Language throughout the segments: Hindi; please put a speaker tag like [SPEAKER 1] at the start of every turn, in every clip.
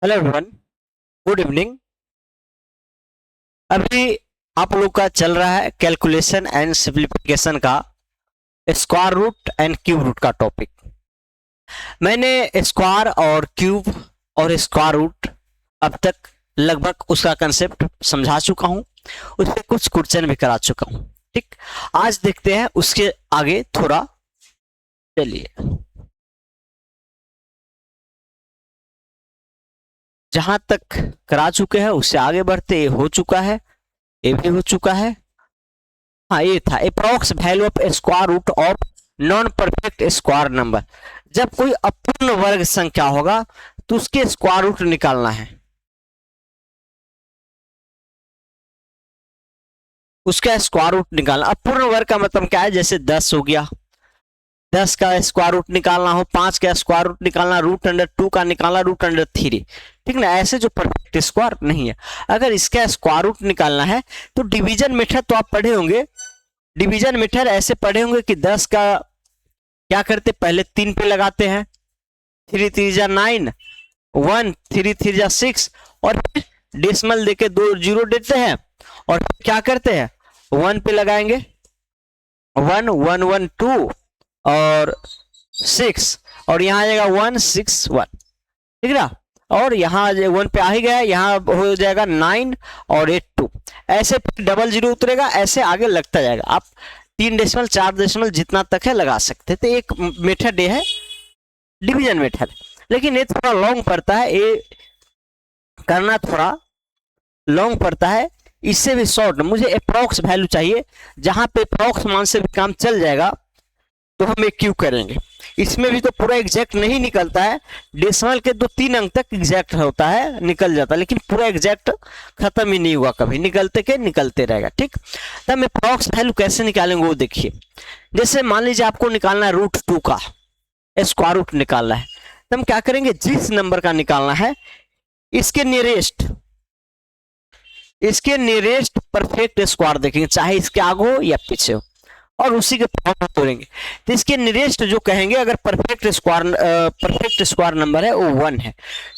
[SPEAKER 1] Hello everyone, good evening. अभी आप लोग का चल रहा है कैलकुलेशन एंड सिंप्लीफिकेशन का square root and cube root का टॉपिक। मैंने स्क्वायर और क्यूब और स्क्वायर रूट अब तक लगभग उसका कंसेप्ट समझा चुका हूं, उस पर कुछ क्वेश्चन भी करा चुका हूं। ठीक, आज देखते हैं उसके आगे थोड़ा। चलिए, जहां तक करा चुके हैं उससे आगे बढ़ते। ये हो चुका है, ये भी हो चुका है। हाँ, ये था approx value of square root of non perfect square number. जब कोई अपूर्ण वर्ग संख्या होगा तो उसके स्क्वायर रूट निकालना है। उसका स्क्वायर रूट निकालना। अपूर्ण वर्ग का मतलब क्या है? जैसे 10 हो गया, 10 का स्क्वायर रूट निकालना हो, 5 का स्क्वायर रूट निकालना, रूट अंडर 2 का निकालना, रूट अंडर 3। ठीक ना? ऐसे जो परफेक्ट स्क्वायर नहीं है, अगर इसका स्क्वायर रूट निकालना है तो डिवीजन मेथड तो आप पढ़े होंगे। डिवीजन मेथड ऐसे पढ़े होंगे कि 10 का क्या करते, पहले 3 पे लगाते हैं, 3 3 जा 9, 1 3 3 जा 6, और फिर डेसिमल देके 2 जीरो देते हैं, और फिर क्या करते हैं, 1 पे लगाएंगे, 1 1 1 2 और 6, और यहाँ आ जाएगा 1 6 1। ठीक ना? और यहाँ 1 पे आ ही गया, यहाँ हो जाएगा 9 और 8 2। ऐसे डबल जीरो उतरेगा, ऐसे आगे लगता जाएगा। आप 3 डेसिमल 4 डेसिमल जितना तक है लगा सकते। तो एक मेथड ये है डिवीजन मेथड, लेकिन ये थोड़ा लॉन्ग पड़ता है, ये करना थोड़ा लॉन्ग पड़ता है। इससे भी शॉर्ट मुझे अप्रोक्स वैल्यू चाहिए, जहां पे अप्रोक्स मान से भी काम चल जाएगा तो हम एक क्यों करेंगे। इसमें भी तो पूरा एग्जैक्ट नहीं निकलता है, डेसिमल के 2-3 अंक तक एग्जैक्ट होता है, निकल जाता है, लेकिन पूरा एग्जैक्ट खत्म ही नहीं हुआ, कभी निकलते के निकलते रहेगा। ठीक, तब हम अप्रोक्स वैल्यू कैसे निकालेंगे वो देखिए। जैसे मान लीजिए आपको निकालना है √2 का स्क्वायर रूट निकालना है, तो हम क्या करेंगे, जिस नंबर का निकालना है इसके नियरेस्ट परफेक्ट स्क्वायर देखेंगे, चाहे इसके आगे हो या पीछे हो, और उसी के फॉर्म में तोड़ेंगे। तो इसके नियरेस्ट जो कहेंगे, अगर परफेक्ट स्क्वायर नंबर है वो 1 है,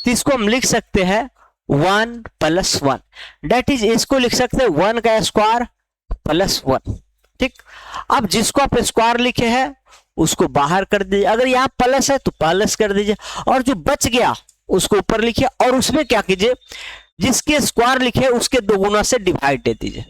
[SPEAKER 1] तो इसको हम लिख सकते हैं 1 + 1, डेट इज इसको लिख सकते हैं 1 का स्क्वायर + 1। ठीक, अब जिसको आप स्क्वायर लिखे हैं उसको बाहर कर दीजिए, अगर यहाँ प्लस है तो प्लस कर दीजिए, और जो बच गया उसको ऊपर लिखिए, और उसमें क्या कीजिए, जिसके स्क्वायर लिखे उसके 2 गुना से डिवाइड दे दीजिए,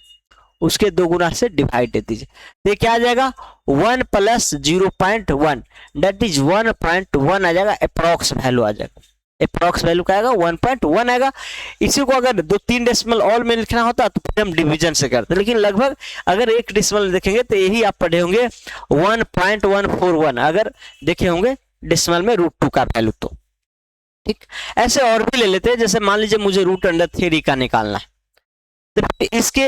[SPEAKER 1] उसके 2 गुना से डिवाइड दे दीजिए। तो क्या आ जाएगा, 1 + 0.1, डेट इज 1.1 आ जाएगा। अप्रोक्स वैल्यू आ जाएगा, अप्रोक्स वैल्यू क्या आएगा, 1.1 आएगा। इसी को अगर 2-3 डेसिमल और में लिखना होता तो फिर हम डिवीजन से करते, लेकिन लगभग अगर एक डेसिमल देखेंगे तो यही आप पढ़े होंगे 1.141, अगर देखे होंगे डेसिमल में √2 का वैल्यू तो। ठीक, ऐसे और भी ले लेते हैं, जैसे मान लीजिए मुझे √3 का निकालना है, तो इसके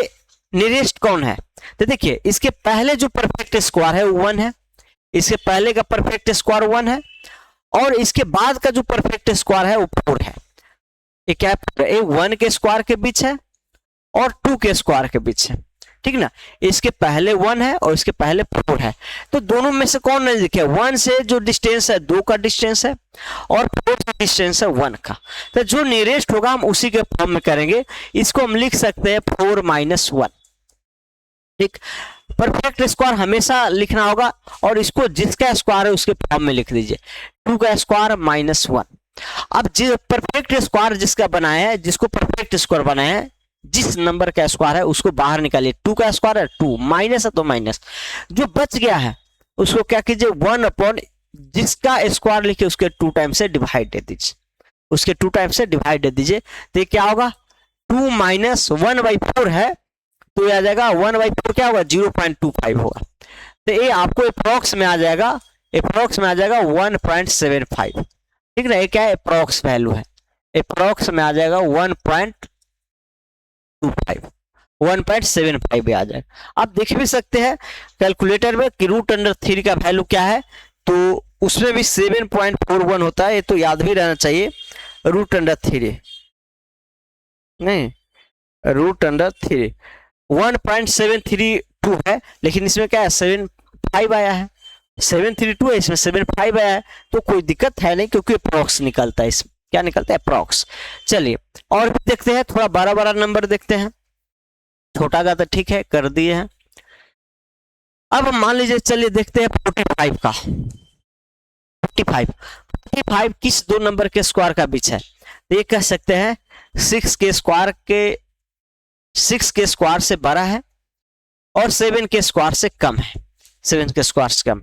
[SPEAKER 1] नियरेस्ट कौन है, तो देखिए इसके पहले जो परफेक्ट स्क्वायर है वो 1 है, इसके पहले का परफेक्ट स्क्वायर 1 है, और इसके बाद का जो परफेक्ट स्क्वायर है वो 4 है। ये क्या है, 1 के स्क्वायर के बीच है और 2 के स्क्वायर के बीच है। ठीक ना? इसके पहले 1 है और इसके पहले 4 है, तो दोनों में से कौन नजदीक है, 1 से जो डिस्टेंस है 2 का डिस्टेंस है, और 4 का डिस्टेंस है 1 का। तो जो नियरेस्ट होगा हम उसी के फॉर्म में करेंगे, इसको हम लिख सकते हैं 4 - 1। ठीक, परफेक्ट स्क्वायर हमेशा लिखना होगा, और इसको जिसका स्क्वायर है उसके फॉर्म में लिख दीजिए, 2 का स्क्वायर - 1। अब परफेक्ट स्क्वायर जिसका बनाया है, जिसको परफेक्ट स्क्वायर बनाया है, जिस नंबर का स्क्वायर है उसको बाहर निकालिए, 2 का स्क्वायर है 2, माइनस है तो माइनस, जो बच गया है उसको क्या कीजिए, 1 जिसका स्क्वायर लिखे उसके 2 टाइम से डिवाइड दे दीजिए, उसके 2 टाइम से डिवाइड दे दीजिए। तो ये क्या होगा, 2 - 1/4 है, तो ये आ जाएगा 1/4 क्या होगा, 0.25 होगा। तो ये आपको अप्रोक्स में आ जाएगा, 1.75। ठीक ना? ये क्या है, अप्रोक्स वैल्यू है, अप्रोक्स में आ जाएगा 1.25, 1.75 आ जाएगा। आप देख भी सकते हैं कैलकुलेटर में कि √3 का वैल्यू क्या है, तो उसमें भी 7.41 होता है, ये तो याद भी रहना चाहिए। √3 नहीं, √3 1.732 है, लेकिन इसमें क्या है, 75 आया है, 732 है, इसमें 75 आया है, तो कोई दिक्कत है नहीं, क्योंकि अप्रोक्स निकलता है इसमें। क्या निकलता है? अप्रॉक्स। चलिए और भी देखते हैं, थोड़ा बड़ा बड़ा नंबर देखते हैं, छोटा का तो ठीक है कर दिए हैं। अब हम मान लीजिए, चलिए देखते हैं 45 का। 45 किस दो नंबर के स्क्वायर का बीच है? तो ये कह सकते हैं 6 के स्क्वायर से बड़ा है और 7 के स्क्वायर से कम है। 7 के स्क्वायर से कम,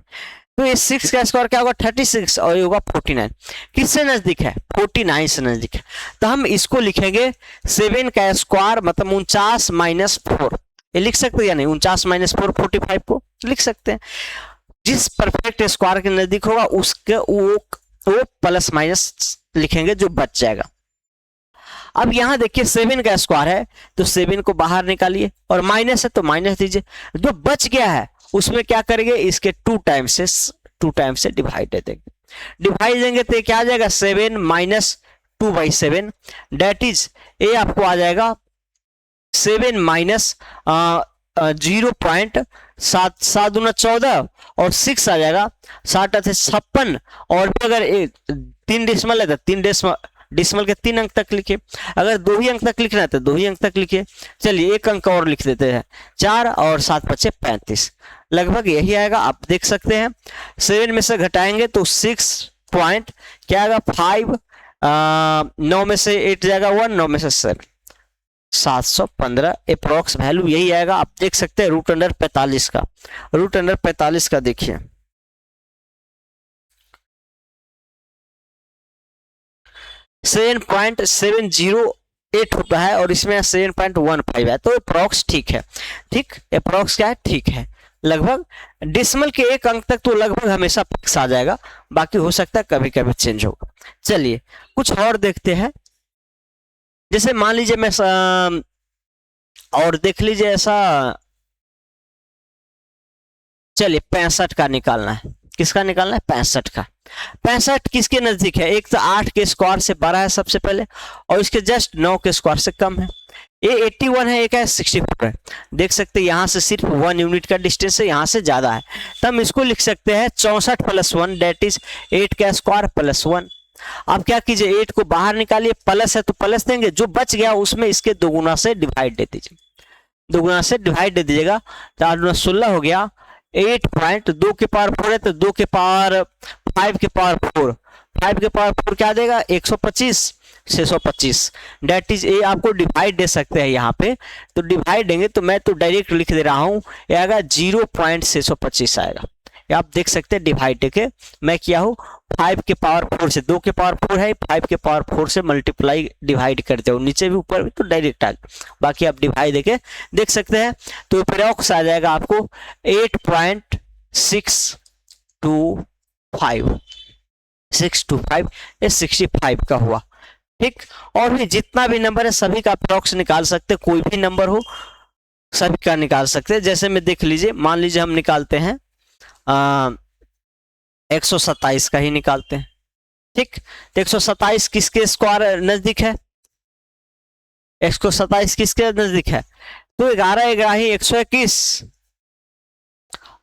[SPEAKER 1] तो ये 6 का स्क्वायर क्या होगा? 36 और ये होगा 49। किससे नजदीक है? 49 से नजदीक है। तो हम इसको लिखेंगे 7 का स्क्वायर मतलब 49 - 4। ये लिख सकते हैं या नहीं? 49 - 4 45 को लिख सकते हैं। जिस परफेक्ट स्क्वायर के नजदीक होगा उसके वो प्लस माइनस लिखेंगे, जो बच जाएगा। अब यहां देखिए 7 का स्क्वायर है तो 7 को बाहर निकालिए, और माइनस है तो माइनस दीजिए। जो बच गया है उसमें क्या करेंगे? इसके 2 टाइम्स से डिवाइड दे देंगे। डिवाइड देंगे तो क्या आ जाएगा? 7 - 2/7 डेट इज ये आपको आ जाएगा 7 माइनस 0.7 दूना 14 और 6 आ जाएगा 60 × 56। और भी अगर 3 डेसिमल है तो 3 डेसिमल के 3 अंक तक लिखे। अगर 2 ही अंक तक लिखना है तो 2 ही अंक तक लिखे। चलिए एक अंक और लिख देते हैं, 4 और 7 × 5 = 35। लगभग यही आएगा, आप देख सकते हैं। 7 में से घटाएंगे तो 6 पॉइंट क्या आएगा? 5। 9 में से 8 जाएगा 1, 9 में से 7 715 अप्रोक्स वैल्यू यही आएगा। आप देख सकते हैं √45 का। √45 का देखिए 7.708 होता है और इसमें 7.15 है, तो अप्रोक्स ठीक है। ठीक, अप्रोक्स क्या है? ठीक है। लगभग डेसिमल के 1 अंक तक तो लगभग हमेशा फिक्स आ जाएगा, बाकी हो सकता है कभी कभी चेंज होगा। चलिए कुछ और देखते हैं। जैसे मान लीजिए मैं और देख लीजिए ऐसा, चलिए 65 का निकालना है। किसका निकालना है? 65 का। 65 किसके नजदीक है? एक तो 8 के स्क्वायर से बड़ा है सबसे पहले, और इसके जस्ट 9 के स्क्वायर से कम है। ये 81 है, एक है 64 है। देख सकते हैं यहाँ से सिर्फ 1 यूनिट का डिस्टेंस है, यहाँ से ज्यादा है। तो हम इसको लिख सकते हैं 64 + 1 डेट इज 8 का स्क्वायर + 1। आप क्या कीजिए, 8 को बाहर निकालिए, प्लस है तो प्लस देंगे, जो बच गया उसमें इसके दोगुना से डिवाइड दे दीजिए। दोगुना से डिवाइड दे दीजिएगा, 4 × 16 हो गया। 8.2 के पावर 4 है तो 2 के पावर 5 के पावर 4, 5 के पावर 4 क्या देगा? 125 625 डेट इज ये आपको डिवाइड दे सकते हैं यहाँ पे। तो डिवाइड देंगे तो मैं तो डायरेक्ट लिख दे रहा हूँ, ये आएगा 0.625 आएगा। आप देख सकते हैं डिवाइड देके मैं किया हूँ 5 के पावर 4 से, 2 के पावर 4 है, 5 के पावर 4 से मल्टीप्लाई डिवाइड करते हो, नीचे भी ऊपर भी तो डायरेक्ट आ गया। बाकी आप डिवाइड देके देख सकते हैं। तो अप्रॉक्स आ जाएगा आपको 8.625 625, ये 65 का हुआ। ठीक, और भी जितना भी नंबर है सभी का अप्रॉक्स निकाल सकते, कोई भी नंबर हो सभी का निकाल सकते हैं। जैसे में देख लीजिए, मान लीजिए हम निकालते हैं 127 का ही निकालते हैं। ठीक, 127 किसके स्क्वायर नजदीक है? 127 किसके नजदीक है? तो 11 11 121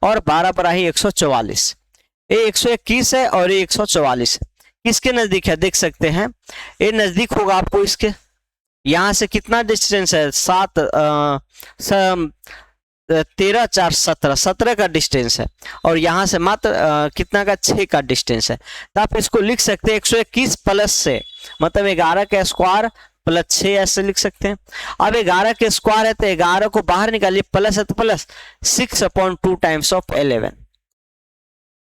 [SPEAKER 1] और 12 12 144। ये 121 है और ये 144 है। किसके नजदीक है? देख सकते हैं ये नजदीक होगा आपको इसके। यहां से कितना डिस्टेंस है? 13 4 17 17 का डिस्टेंस है, और यहां से मात्र कितना का? 6 का डिस्टेंस है। तो आप इसको लिख सकते हैं 121 प्लस से, मतलब 11 का स्क्वायर + 6 ऐसे लिख सकते हैं। अब 11 के स्क्वायर है तो 11 को बाहर निकालिए, प्लस है तो प्लस 6/2 टाइम्स ऑफ 11।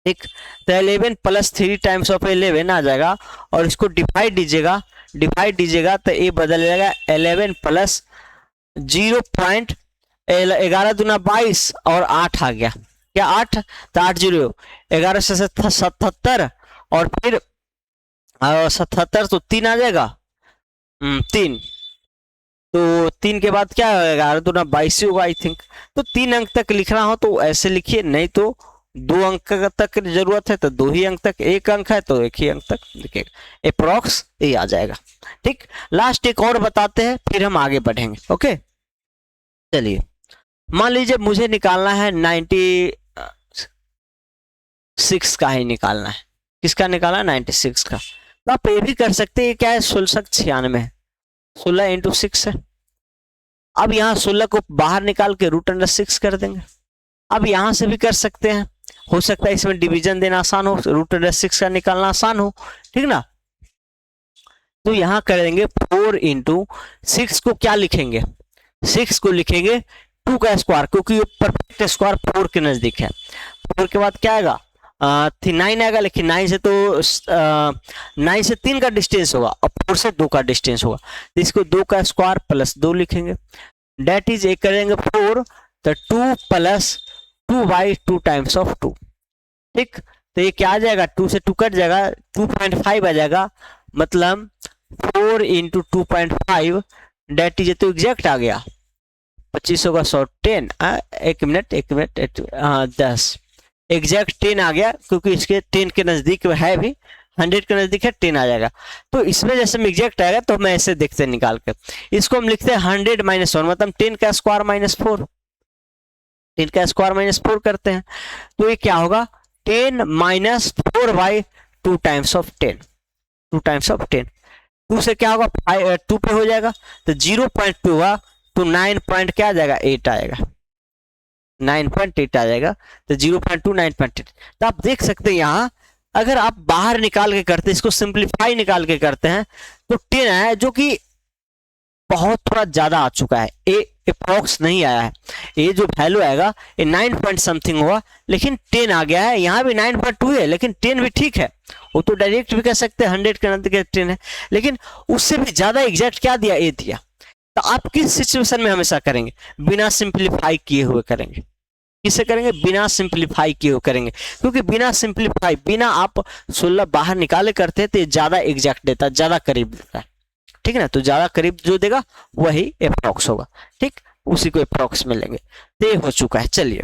[SPEAKER 1] ठीक, तो 11 + 3 टाइम्स ऑफ 11 आ जाएगा, और इसको डिवाइड दीजिएगा तो ये बदल जाएगा 11 + 0.11 दूना 22 और 8 आ गया। क्या 8? तो 8 0 11 से 77 और फिर 77 तो 3 आ जाएगा, 3। तो 3 के बाद क्या होगा? 11 दूना 22 होगा आई थिंक। तो 3 अंक तक लिखना हो तो ऐसे लिखिए, नहीं तो 2 अंक तक जरूरत है तो 2 ही अंक तक, 1 अंक है तो 1 ही अंक तक लिखिएगा। अप्रॉक्स ये आ जाएगा। ठीक, लास्ट एक और बताते हैं फिर हम आगे बढ़ेंगे। ओके, चलिए मान लीजिए मुझे निकालना है 96 का ही निकालना है। किसका निकालना है? 96 का। तो आप ये भी कर सकते हैं, ये क्या है 1696 16 इंटू 6 है। अब यहाँ 16 को बाहर निकाल के √6 कर देंगे। अब यहां से भी कर सकते हैं, हो सकता है इसमें डिवीजन देना आसान हो, √6 का निकालना आसान हो, ठीक ना। तो यहां करेंगे 4 इंटू 6 को क्या लिखेंगे, 6 को लिखेंगे 2 का स्क्वायर, क्योंकि ये परफेक्ट स्क्वायर 4 के नजदीक है। 4 के बाद क्या आएगा 9 आएगा, लेकिन 9 से तो 9 से 3 का डिस्टेंस होगा और 4 से 2 का डिस्टेंस होगा, तो इसको 2 का स्क्वायर प्लस 2 लिखेंगे। डेट इज एक करेंगे 4 तो 2 प्लस 2/2 टाइम्स ऑफ 2, ठीक। तो ये क्या आ जाएगा 2 से 2 कट जाएगा 2.5 आ जाएगा, मतलब 4 इंटू 2.5 डेट इज, तो एग्जैक्ट आ गया 25 होगा 100 10 एक मिनट 10 एग्जैक्ट 10 आ गया, क्योंकि इसके 10 के नजदीक है भी, 100 के नजदीक है 10 आ जाएगा। तो इसमें जैसे में एग्जैक्ट आएगा तो हम ऐसे देखते हैं निकाल के, इसको हम लिखते हैं 100 - 1 मतलब 10 का स्क्वायर -4, 10 का स्क्वायर -4 करते हैं, तो ये क्या होगा 10 - 4/2 टाइम्स ऑफ 10, 2 टाइम्स ऑफ 10। 2 से क्या होगा 2 पे हो जाएगा, तो 0.2 हुआ तो 9 पॉइंट क्या आ जाएगा 8 आएगा, 9.8 आ जाएगा, तो 0.2 9.8। तो आप देख सकते हैं यहाँ अगर आप बाहर निकाल के करते हैं, इसको सिंप्लीफाई निकाल के करते हैं तो 10 आया, जो कि बहुत थोड़ा ज्यादा आ चुका है, ए अप्रोक्स नहीं आया है। ये जो वैल्यू आएगा ये 9 पॉइंट समथिंग हुआ, लेकिन 10 आ गया है, यहाँ भी 9.2 है, लेकिन 10 भी ठीक है, वो तो डायरेक्ट भी कह सकते हैं 100 के नजदीक 10 है, लेकिन उससे भी ज्यादा एग्जैक्ट क्या दिया ए दिया। तो आप किस सिचुएशन में हमेशा करेंगे, बिना सिंप्लीफाई किए हुए करेंगे। किससे करेंगे, बिना सिंप्लीफाई किए हुए करेंगे, क्योंकि बिना सिंप्लीफाई, बिना आप 16 बाहर निकाले करते हैं तो ज्यादा एग्जैक्ट देता है, ज्यादा करीब देता है, ठीक है ना। तो ज्यादा करीब जो देगा वही अप्रोक्स होगा, ठीक, उसी को अप्रोक्स में लेंगे। तो ये हो चुका है। चलिए,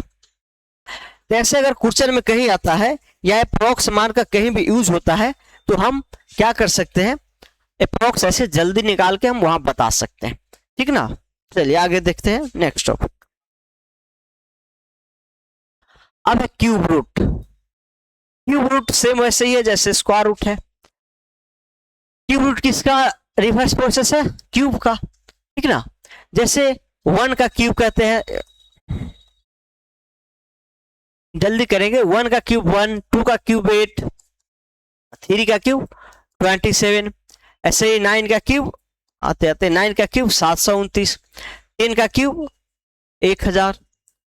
[SPEAKER 1] तो ऐसे अगर क्वेश्चन में कहीं आता है या अप्रोक्स मान का कहीं भी यूज होता है तो हम क्या कर सकते हैं, अप्रोक्स ऐसे जल्दी निकाल के हम वहां बता सकते हैं, ठीक ना। चलिए आगे देखते हैं नेक्स्ट टॉपिक। अब है cube root. Cube root same वैसे ही है जैसे स्क्वायर रूट है। क्यूब रूट किसका रिवर्स प्रोसेस है, क्यूब का, ठीक ना। जैसे 1 का क्यूब कहते हैं, जल्दी करेंगे, 1 का क्यूब 1, 2 का क्यूब 8, 3 का क्यूब 27, ऐसे ही 9 का क्यूब आते आते 9 का क्यूब 729, 10 का क्यूब 1000,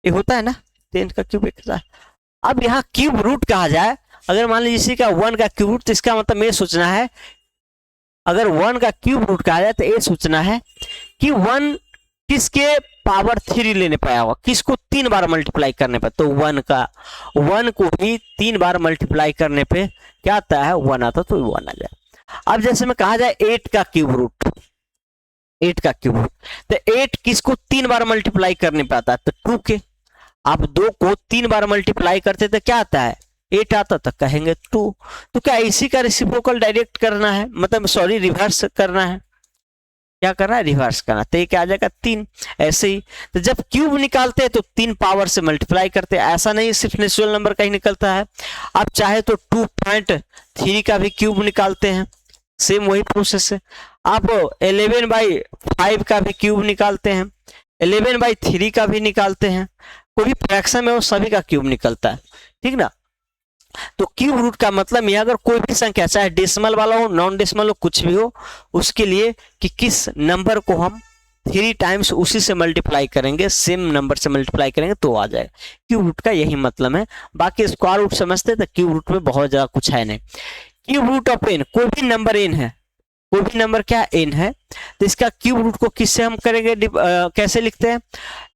[SPEAKER 1] ये होता है ना 10 का क्यूब 1000। अब यहाँ क्यूब रूट कहा जाए, अगर मान लीजिए इसी का 1 का क्यूब रूट, तो इसका मतलब ये सोचना है, अगर 1 का क्यूब रूट कहा जाए तो ये सोचना है कि 1 किसके पावर 3 लेने पे आया होगा, किसको 3 बार मल्टीप्लाई करने पे, तो 1 को ही 3 बार मल्टीप्लाई करने पे क्या आता है 1 आता, तो 1 आ जाए। अब जैसे में कहा जाए 8 का क्यूब रूट, 8 का क्यूब रूट, तो 8 किसको 3 बार मल्टीप्लाई करने पे आता है, तो 2 के। आप 2 को 3 बार मल्टीप्लाई करते तो क्या आता है 8 आता, तो कहेंगे 2। तो क्या इसी का रेसिप्रोकल डायरेक्ट करना है, मतलब सॉरी रिवर्स करना है, क्या करना है रिवर्स करना, तो ये क्या आ जाएगा 3। ऐसे ही तो जब क्यूब निकालते हैं तो 3 पावर से मल्टीप्लाई करते हैं, ऐसा नहीं सिर्फ नेचुरल नंबर का ही निकलता है, आप चाहे तो 2.3 का भी क्यूब निकालते हैं, सेम वही प्रोसेस है। आप 11/5 का भी क्यूब निकालते हैं, 11/3 का भी निकालते हैं, कोई भी फ्रैक्शन में वो सभी का क्यूब निकलता है, ठीक ना। तो क्यूब रूट का मतलब यह अगर कोई भी संख्या चाहे डेसिमल वाला हो नॉन डेसिमल हो कुछ भी हो, उसके लिए कि किस नंबर को हम 3 टाइम्स उसी से मल्टीप्लाई करेंगे, सेम नंबर से मल्टीप्लाई करेंगे तो आ जाएगा। क्यूब रूट का यही मतलब है, बाकी स्क्वायर रूट समझते तो क्यूब रूट में बहुत ज्यादा कुछ है नहीं। क्यूब रूट ऑफ एन, कोई भी नंबर एन है, कोई भी नंबर क्या एन है, तो इसका क्यूब रूट को किससे हम करेंगे, कैसे लिखते हैं,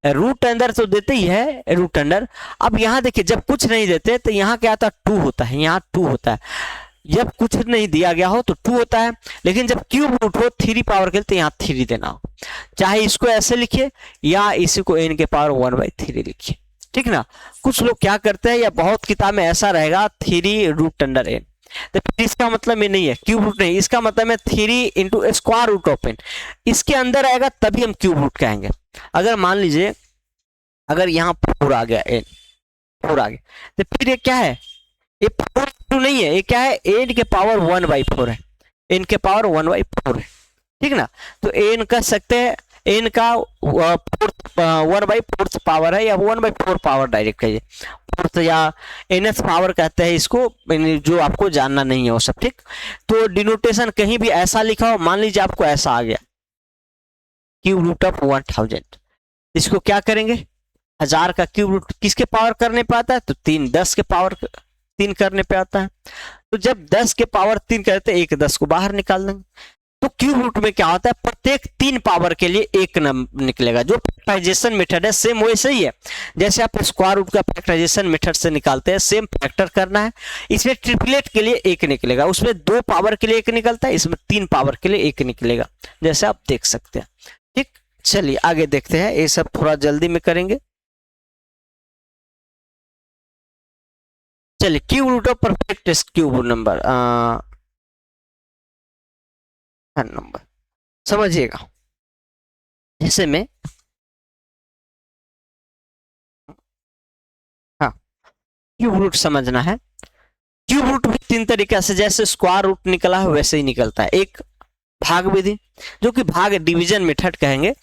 [SPEAKER 1] रूट अंदर तो देते ही है रूट अंडर। अब यहाँ देखिए जब कुछ नहीं देते तो यहाँ क्या आता है 2 होता है, यहाँ 2 होता है, जब कुछ नहीं दिया गया हो तो 2 होता है, लेकिन जब क्यूब रूट हो 3 पावर के लिए तो यहाँ 3 देना हो, चाहे इसको ऐसे लिखिए या इसी को n के पावर 1/3 लिखिए, ठीक ना। कुछ लोग क्या करते हैं या बहुत किताब में ऐसा रहेगा 3 रूट अंडर n, तो फिर इसका मतलब ये नहीं है क्यूब रूट नहीं, इसका मतलब है 3 into square root of n, इसके अंदर आएगा तभी हम क्यूब रूट कहेंगे। अगर मान लीजिए अगर यहाँ 4 आ गया n, 4 आ गया तो फिर ये क्या है, ये 4 नहीं है, ये क्या है n के पावर 1/4 है, n के पावर 1/4 है, ठीक ना। तो n कह सकते हैं n का 1/4 पावर है, या 1/4 पावर डायरेक्ट कहिए, फोर्थ या nth पावर कहते हैं इसको, जो आपको जानना नहीं है वो सब, ठीक। तो डिनोटेशन कहीं भी ऐसा लिखा हो, मान लीजिए आपको ऐसा आ गया क्यूब रूट ऑफ 1000, इसको क्या करेंगे, 1000 का क्यूब रूट किसके पावर करने पे आता है, तो 3, 10 के पावर 3 करने पे आता है। तो जब 10 के पावर 3 करते हैं, एक 10 को बाहर निकाल देंगे। तो क्यूब रूट में क्या होता है, प्रत्येक 3 पावर के लिए एक नंबर निकलेगा। जो फैक्टराइजेशन मेथड है सेम वैसे ही है, जैसे आप स्क्वायर रूट का फैक्टराइजेशन मेथड से निकालते हैं, सेम फैक्टर करना है। इसमें ट्रिपलेट के लिए एक निकलेगा, उसमें 2 पावर के लिए एक निकलता है, इसमें 3 पावर के लिए एक निकलेगा, जैसे आप देख सकते हैं, ठीक। चलिए आगे देखते हैं, ये सब थोड़ा जल्दी में करेंगे। चलिए cube root of perfect cube number number समझिएगा। जैसे में हाँ, क्यूब रूट समझना है। क्यूब रूट भी 3 तरीके से, जैसे स्क्वायर रूट निकला है वैसे ही निकलता है। एक भाग विधि, जो कि भाग डिवीजन मेथड कहेंगे।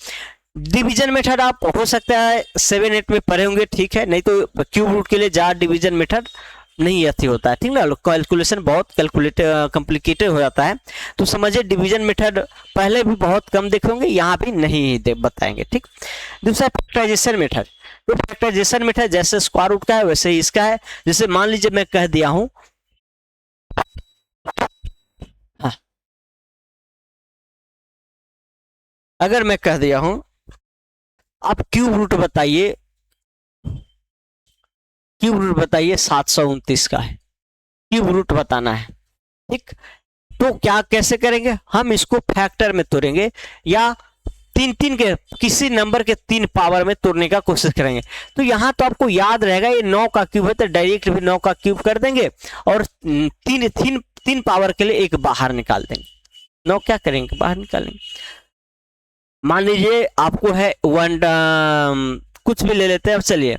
[SPEAKER 1] डिवीजन मेथड आप हो सकता है 7-8 में पढ़े होंगे, ठीक है, नहीं तो क्यूब रूट के लिए ज्यादा डिवीजन मेथड नहीं अति होता है, ठीक ना। कैलकुलेशन बहुत कॉम्प्लिकेटेड हो जाता है, तो समझिए डिवीजन मेथड पहले भी बहुत कम देखे होंगे, यहाँ भी नहीं बताएंगे, ठीक। दूसरा फैक्टराइजेशन मेथड, तो फैक्टराइजेशन मेथड जैसे स्क्वायर रूट का है वैसे ही इसका है। जैसे मान लीजिए मैं कह दिया हूं, हाँ, अगर मैं कह दिया हूं आप क्यूब रूट बताइए, क्यूब रूट बताइए 729 का है, क्यूब रूट बताना है, ठीक। तो क्या कैसे करेंगे, हम इसको फैक्टर में तोड़ेंगे, या 3 के किसी नंबर के 3 पावर में तोड़ने का कोशिश करेंगे। तो यहाँ तो आपको याद रहेगा ये 9 का क्यूब है, तो डायरेक्ट भी 9 का क्यूब कर देंगे, और 3 पावर के लिए एक बाहर निकाल देंगे। 9 क्या करेंगे, बाहर निकालेंगे। मान लीजिए आपको है कुछ भी ले लेते हैं, अब चलिए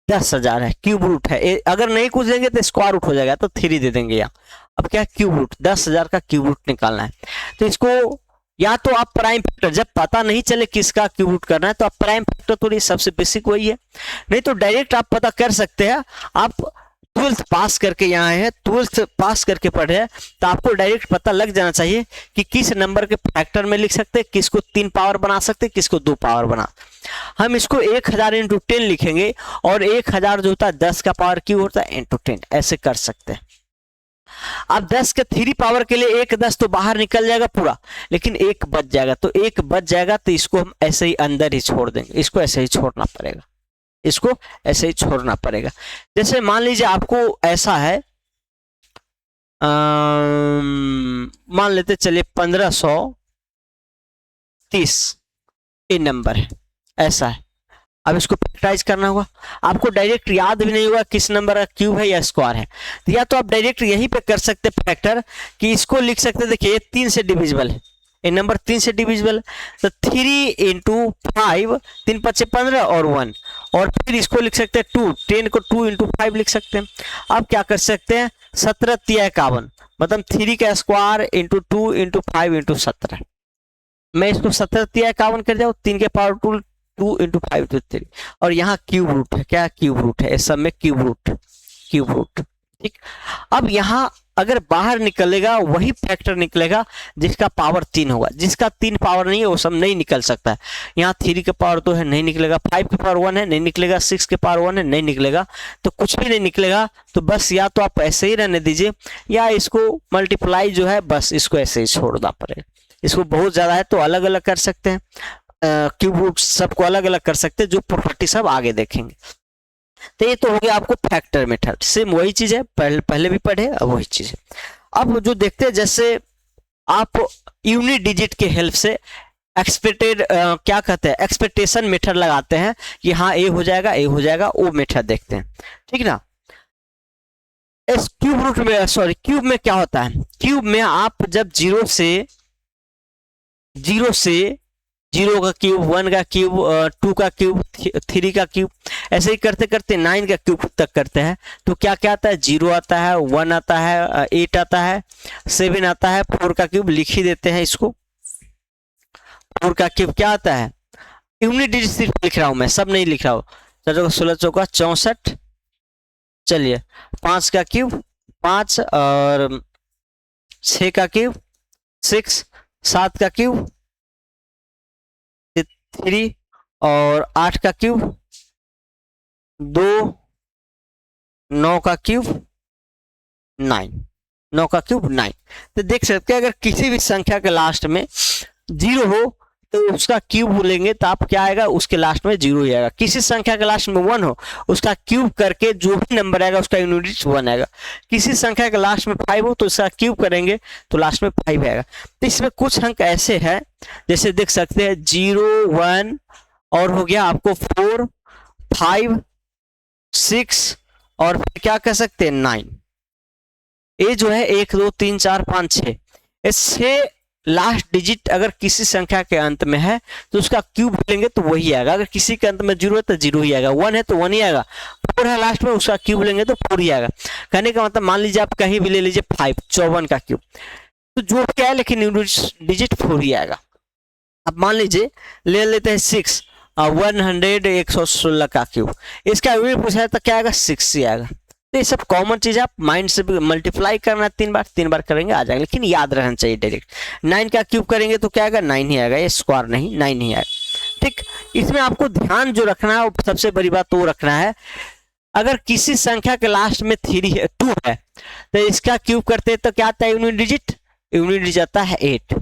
[SPEAKER 1] 10,000 है, क्यूब रूट है। अगर नहीं कुछ देंगे तो स्क्वायर रूट हो जाएगा, तो 3 दे देंगे यहाँ। अब क्या है, क्यूब रूट 10,000 का क्यूब रूट निकालना है, तो इसको या तो आप प्राइम फैक्टर, जब पता नहीं चले किसका क्यूब रूट करना है तो आप प्राइम फैक्टर तो सबसे बेसिक वही है, नहीं तो डायरेक्ट आप पता कर सकते हैं। आप 12th पास करके यहाँ है, 12th पास करके पढ़े हैं, तो आपको डायरेक्ट पता लग जाना चाहिए कि किस नंबर के फैक्टर में लिख सकते हैं, किसको 3 पावर बना सकते हैं, किसको 2 पावर बना। हम इसको 1000 × 10 लिखेंगे, और 1000 जो होता है 10 का पावर क्यूब होता है × 10, ऐसे कर सकते हैं। अब 10 के 3 पावर के लिए एक 10 तो बाहर निकल जाएगा पूरा, लेकिन एक बच जाएगा, तो एक बच जाएगा, तो इसको हम ऐसे ही अंदर ही छोड़ देंगे, इसको ऐसे ही छोड़ना पड़ेगा, इसको ऐसे ही छोड़ना पड़ेगा। जैसे मान लीजिए आपको ऐसा है, मान लेते चलिए 1530 ये नंबर है, ऐसा है। अब इसको फैक्टराइज करना होगा, आपको डायरेक्ट याद भी नहीं होगा किस नंबर का क्यूब है या स्क्वायर है, तो या तो आप डायरेक्ट यहीं पे कर सकते फैक्टर, कि इसको लिख सकते, देखिए 3 से डिविजिबल है, ये नंबर 3 से डिविजिबल है, तो 3 × 5, 3 × 5 = 15 और 1, और फिर इसको लिख सकते हैं 2, 10 को 2 × 5 लिख सकते हैं। अब क्या कर सकते हैं, 17 × 3 = 51, मतलब 3 का स्क्वायर × 2 × 5 × 17। मैं इसको 17 × 3 = 51 कर जाऊँ, 3 के पावर 2 × 5 × 3, और यहाँ क्यूब रूट है, क्या क्यूब रूट है, इस सब में क्यूब रूट, ठीक। अब यहाँ अगर बाहर निकलेगा वही फैक्टर निकलेगा जिसका पावर 3 होगा, जिसका 3 पावर नहीं है वो सब नहीं निकल सकता है। यहाँ 3 के पावर 2 है, नहीं निकलेगा, 5 के पावर 1 है, नहीं निकलेगा, 6 के पावर 1 है, नहीं निकलेगा, तो कुछ भी नहीं निकलेगा। तो बस या तो आप ऐसे ही रहने दीजिए, या इसको मल्टीप्लाई जो है बस इसको ऐसे ही छोड़ना पड़ेगा। इसको बहुत ज्यादा है तो अलग अलग कर सकते हैं, क्यूब रूट सबको अलग अलग कर सकते हैं, जो प्रॉपर्टी सब आगे देखेंगे। तो ये तो हो गया आपको फैक्टर मेथड, सेम वही चीज है, पहले भी पढ़े, अब वही चीज है। अब जो देखते हैं, जैसे आप यूनिट डिजिट के हेल्प से एक्सपेक्टेड क्या कहते हैं, एक्सपेक्टेशन मेथड लगाते हैं कि हाँ ए हो जाएगा, ए हो जाएगा, वो मेथड देखते हैं, ठीक ना। इस क्यूब रूट में, सॉरी क्यूब में क्या होता है, क्यूब में आप जब जीरो से जीरो का क्यूब, वन का क्यूब, टू का क्यूब, थ्री का क्यूब, ऐसे ही करते करते नाइन का क्यूब तक करते हैं। तो क्या क्या आता है, जीरो आता है, वन आता है, एट आता है, सेवन आता है, फोर का क्यूब लिख ही देते हैं इसको। फोर का क्यूब क्या आता है, यूनिट डिजिट सिर्फ लिख रहा हूं मैं, सब नहीं लिख रहा हूं। चलो 16 चौका 64, चलिए पांच का क्यूब पांच, और छह का क्यूब सिक्स, सात का क्यूब थ्री, और आठ का क्यूब दो, नौ का क्यूब नाइन, नौ का क्यूब नाइन। तो देख सकते हैं अगर किसी भी संख्या के लास्ट में जीरो हो तो उसका क्यूब लेंगे तो आप क्या आएगा, उसके लास्ट में जीरो ही आएगा। किसी संख्या के लास्ट में वन हो उसका क्यूब करके जो भी नंबर आएगा उसका यूनिट डिजिट वन आएगा। किसी संख्या के लास्ट में फाइव हो तो उसका क्यूब करेंगे तो लास्ट में फाइव आएगा। तो इसमें कुछ अंक ऐसे हैं, जैसे देख सकते हैं जीरो, वन, और हो गया आपको फोर, फाइव, सिक्स, और फिर क्या कह सकते हैं नाइन। ये जो है एक दो तीन चार पाँच छः, ये छः लास्ट डिजिट अगर किसी संख्या के अंत में है तो उसका क्यूब लेंगे तो वही आएगा। अगर किसी के अंत में जीरो है तो जीरो ही आएगा, वन है तो वन ही आएगा, फोर है लास्ट में उसका क्यूब लेंगे तो फोर ही आएगा। कहने का मतलब मान लीजिए आप कहीं भी ले लीजिए फाइव, 54 का क्यूब, तो जो भी आए लेकिन यूनिट डिजिट फोर ही आएगा। अब मान लीजिए ले लेते हैं सिक्स, 100 116 का क्यूब, इसका यूनिट पूछा है तो क्या आएगा, सिक्स ही आएगा। तो ये सब कॉमन चीज आप माइंड से मल्टीप्लाई करना है, तीन बार करेंगे आ जाएगा, लेकिन याद रहना चाहिए डायरेक्ट। नाइन का क्यूब करेंगे तो क्या आएगा, नाइन ही आएगा, ये स्क्वायर नहीं, नाइन ही आएगा। ठीक, इसमें आपको ध्यान जो रखना है वो सबसे बड़ी बात वो रखना है, अगर किसी संख्या के लास्ट में थ्री है, टू है, तो इसका क्यूब करते हैं तो क्या आता है यूनिट डिजिट, यूनिट डिजिट आता है एट।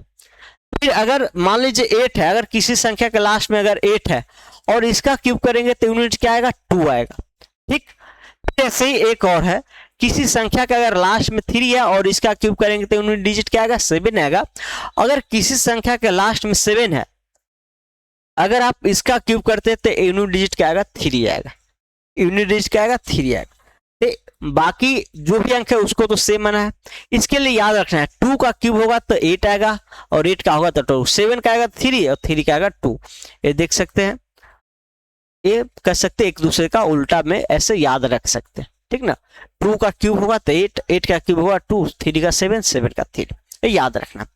[SPEAKER 1] फिर अगर मान लीजिए एट है, अगर किसी संख्या के लास्ट में अगर एट है और इसका क्यूब करेंगे तो यूनिट क्या आएगा, टू आएगा। ठीक, ऐसे ही एक और है, किसी संख्या का अगर लास्ट में थ्री है और इसका क्यूब करेंगे तो यूनिट डिजिट क्या आएगा, सेवन आएगा। अगर किसी संख्या के लास्ट में सेवन है, अगर आप इसका क्यूब करते हैं तो यूनिट डिजिट क्या आएगा, थ्री आएगा, यूनिट डिजिट क्या आएगा, थ्री आएगा। तो बाकी जो भी अंक है उसको तो सेम आना है। इसके लिए याद रखना है, टू का क्यूब होगा तो एट आएगा, और एट का होगा तो टू, सेवन का आएगा थ्री, और थ्री का आएगा टू। ये देख सकते हैं, ये कर सकते हैं एक दूसरे का उल्टा में ऐसे याद रख सकते हैं। ठीक ना, टू का क्यूब होगा तो एट, एट का क्यूब होगा टू, थ्री का सेवन, सेवन का थ्री, ये याद रखना।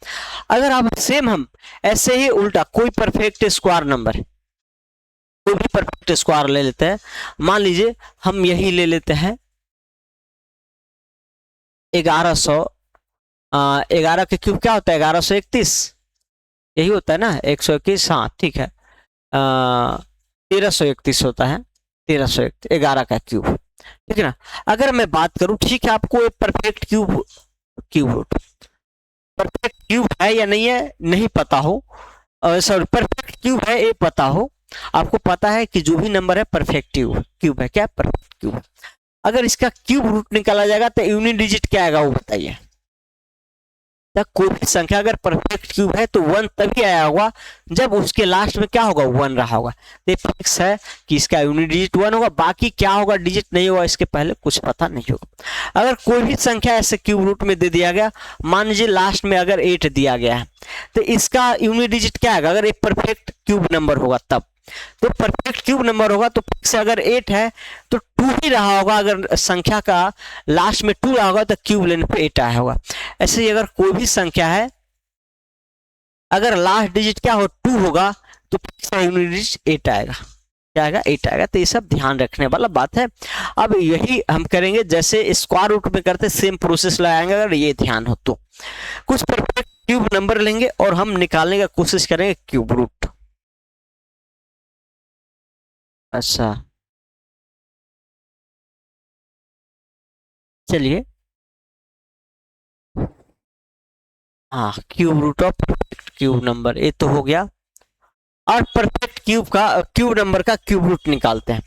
[SPEAKER 1] अगर आप सेम हम ऐसे ही उल्टा कोई परफेक्ट स्क्वायर नंबर है, कोई भी परफेक्ट स्क्वायर ले लेते हैं, मान लीजिए हम यही ले लेते हैं 1100, 11 के क्यूब क्या होता है, 1131, यही होता है ना, 121, हाँ ठीक है, 1331 होता है, 1331, 11 का क्यूब। ठीक है ना, अगर मैं बात करूं, ठीक है, आपको एक perfect cube, cube root perfect cube है या नहीं है नहीं पता हो, सॉरी परफेक्ट क्यूब है ये पता हो, आपको पता है कि जो भी नंबर है परफेक्ट क्यूब है, क्या परफेक्ट क्यूब है। अगर इसका क्यूब रूट निकाला जाएगा तो यूनिट डिजिट क्या आएगा वो बताइए। तो कोई भी संख्या अगर परफेक्ट क्यूब है तो वन तभी आया होगा जब उसके लास्ट में क्या होगा, वन रहा होगा। तो फिक्स है कि इसका यूनिट डिजिट वन होगा, बाकी क्या होगा डिजिट नहीं होगा, इसके पहले कुछ पता नहीं होगा। अगर कोई भी संख्या ऐसे क्यूब रूट में दे दिया गया, मान लीजिए लास्ट में अगर 8 दिया गया है, तो इसका यूनिट डिजिट क्या आएगा, अगर एक परफेक्ट क्यूब नंबर होगा तब, तो परफेक्ट क्यूब नंबर होगा तो फिक्स अगर 8 है तो 2 ही रहा होगा, अगर संख्या का लास्ट में 2 रहा होगा तो क्यूब लेने पे 8 आया होगा। ऐसे ही अगर कोई भी संख्या है अगर लास्ट डिजिट क्या हो 2 होगा तो फिक्स यूनिट डिजिट 8 आएगा, क्या आएगा, 8 आएगा। तो ये सब ध्यान रखने वाला बात है। अब यही हम करेंगे जैसे स्क्वायर रूट में करते सेम प्रोसेस लगाएंगे, अगर ये ध्यान हो तो कुछ परफेक्ट क्यूब नंबर लेंगे और हम निकालने का कोशिश करेंगे क्यूब रूट। अच्छा चलिए, हाँ cube root of perfect cube number ये तो हो गया, और परफेक्ट क्यूब का क्यूब नंबर का क्यूब रूट निकालते हैं।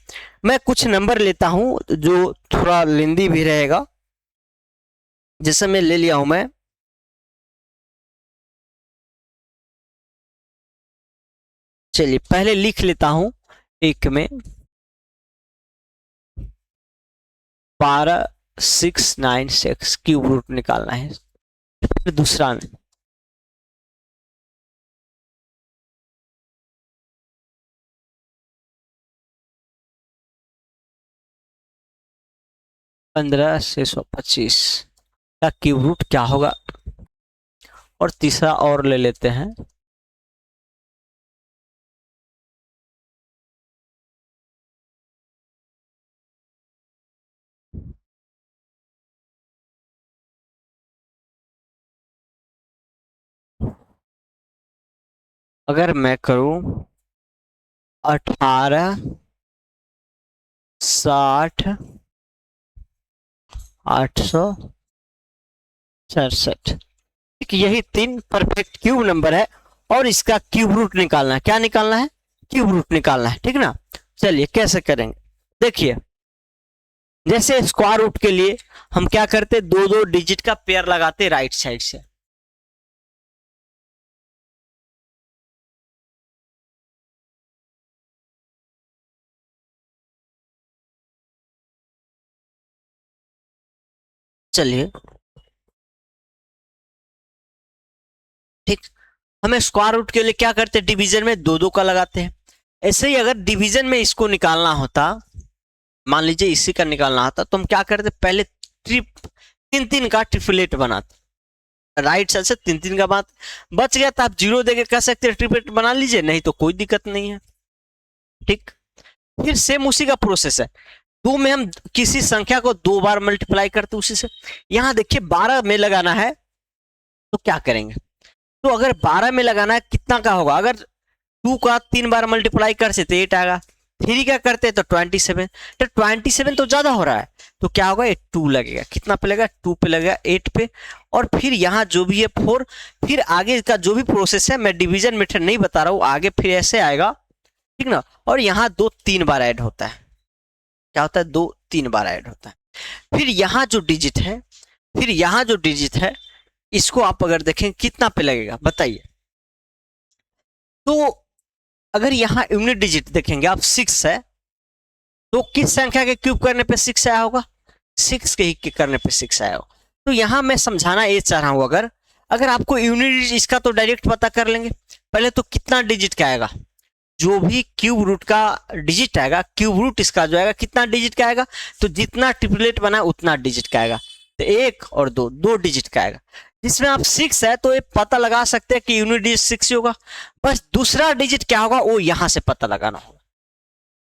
[SPEAKER 1] मैं कुछ नंबर लेता हूं जो थोड़ा लेंदी भी रहेगा, जैसे मैं ले लिया हूं मैं, चलिए पहले लिख लेता हूं, एक में 12696 क्यूब रूट निकालना है। फिर दूसरा में 15,625 का क्यूब रूट क्या होगा। और तीसरा और ले लेते हैं। अगर मैं करूं 18, 60, 867, ठीक, यही तीन परफेक्ट क्यूब नंबर है और इसका क्यूब रूट निकालना है। क्या निकालना है? क्यूब रूट निकालना है, ठीक ना। चलिए कैसे करेंगे, देखिए। जैसे स्क्वायर रूट के लिए हम क्या करते, दो दो डिजिट का पेयर लगाते राइट साइड से। चलिए, ठीक। हमें स्क्वायर रूट के लिए क्या करते, डिवीजन में दो दो का लगाते हैं। ऐसे ही अगर डिवीजन में इसको निकालना होता, मान लीजिए इसी का निकालना होता, तो हम क्या करते, पहले तीन तीन का ट्रिपलेट बनाते। राइट साइड से तीन तीन का बात बच गया, तो आप जीरो देके कह सकते हैं ट्रिपलेट बना लीजिए, नहीं तो कोई दिक्कत नहीं है, ठीक। फिर सेम उसी का प्रोसेस है। दो में हम किसी संख्या को दो बार मल्टीप्लाई करते उसी से। यहां देखिए 12 में लगाना है, तो क्या करेंगे, तो अगर 12 में लगाना है कितना का होगा, अगर टू का तीन बार मल्टीप्लाई कर से तो 8 आएगा, थ्री का करते तो 27, तो 27 तो ज्यादा हो रहा है, तो क्या होगा, ये टू लगेगा, कितना पे लगेगा, टू पे लगेगा, 8 पे। और फिर यहाँ जो भी है 4, फिर आगे का जो भी प्रोसेस है, मैं डिवीजन मेथड नहीं बता रहा हूँ, आगे फिर ऐसे आएगा, ठीक ना। और यहाँ दो तीन बार ऐड होता है, क्या होता है, दो तीन बार ऐड होता है। फिर यहाँ जो डिजिट है, फिर यहाँ जो डिजिट है, इसको आप अगर देखें कितना पे लगेगा बताइए। तो अगर यहाँ यूनिट डिजिट देखेंगे आप 6 है, तो किस संख्या के क्यूब करने पे 6 आया होगा, 6 के ही करने पे 6 आया होगा। तो यहां मैं समझाना ये चाह रहा हूं, अगर अगर आपको यूनिट डिजिट इसका तो डायरेक्ट पता कर लेंगे। पहले तो कितना डिजिट का आएगा, जो भी क्यूब रूट का डिजिट आएगा, क्यूब रूट इसका जो आएगा कितना डिजिट का आएगा, तो जितना ट्रिपलेट बना उतना डिजिट का आएगा। तो एक और दो, दो डिजिट का आएगा। जिसमें आप 6 है, तो ये पता लगा सकते हैं कि यूनिट डिजिट 6 ही होगा। बस दूसरा डिजिट क्या होगा वो यहां से पता लगाना होगा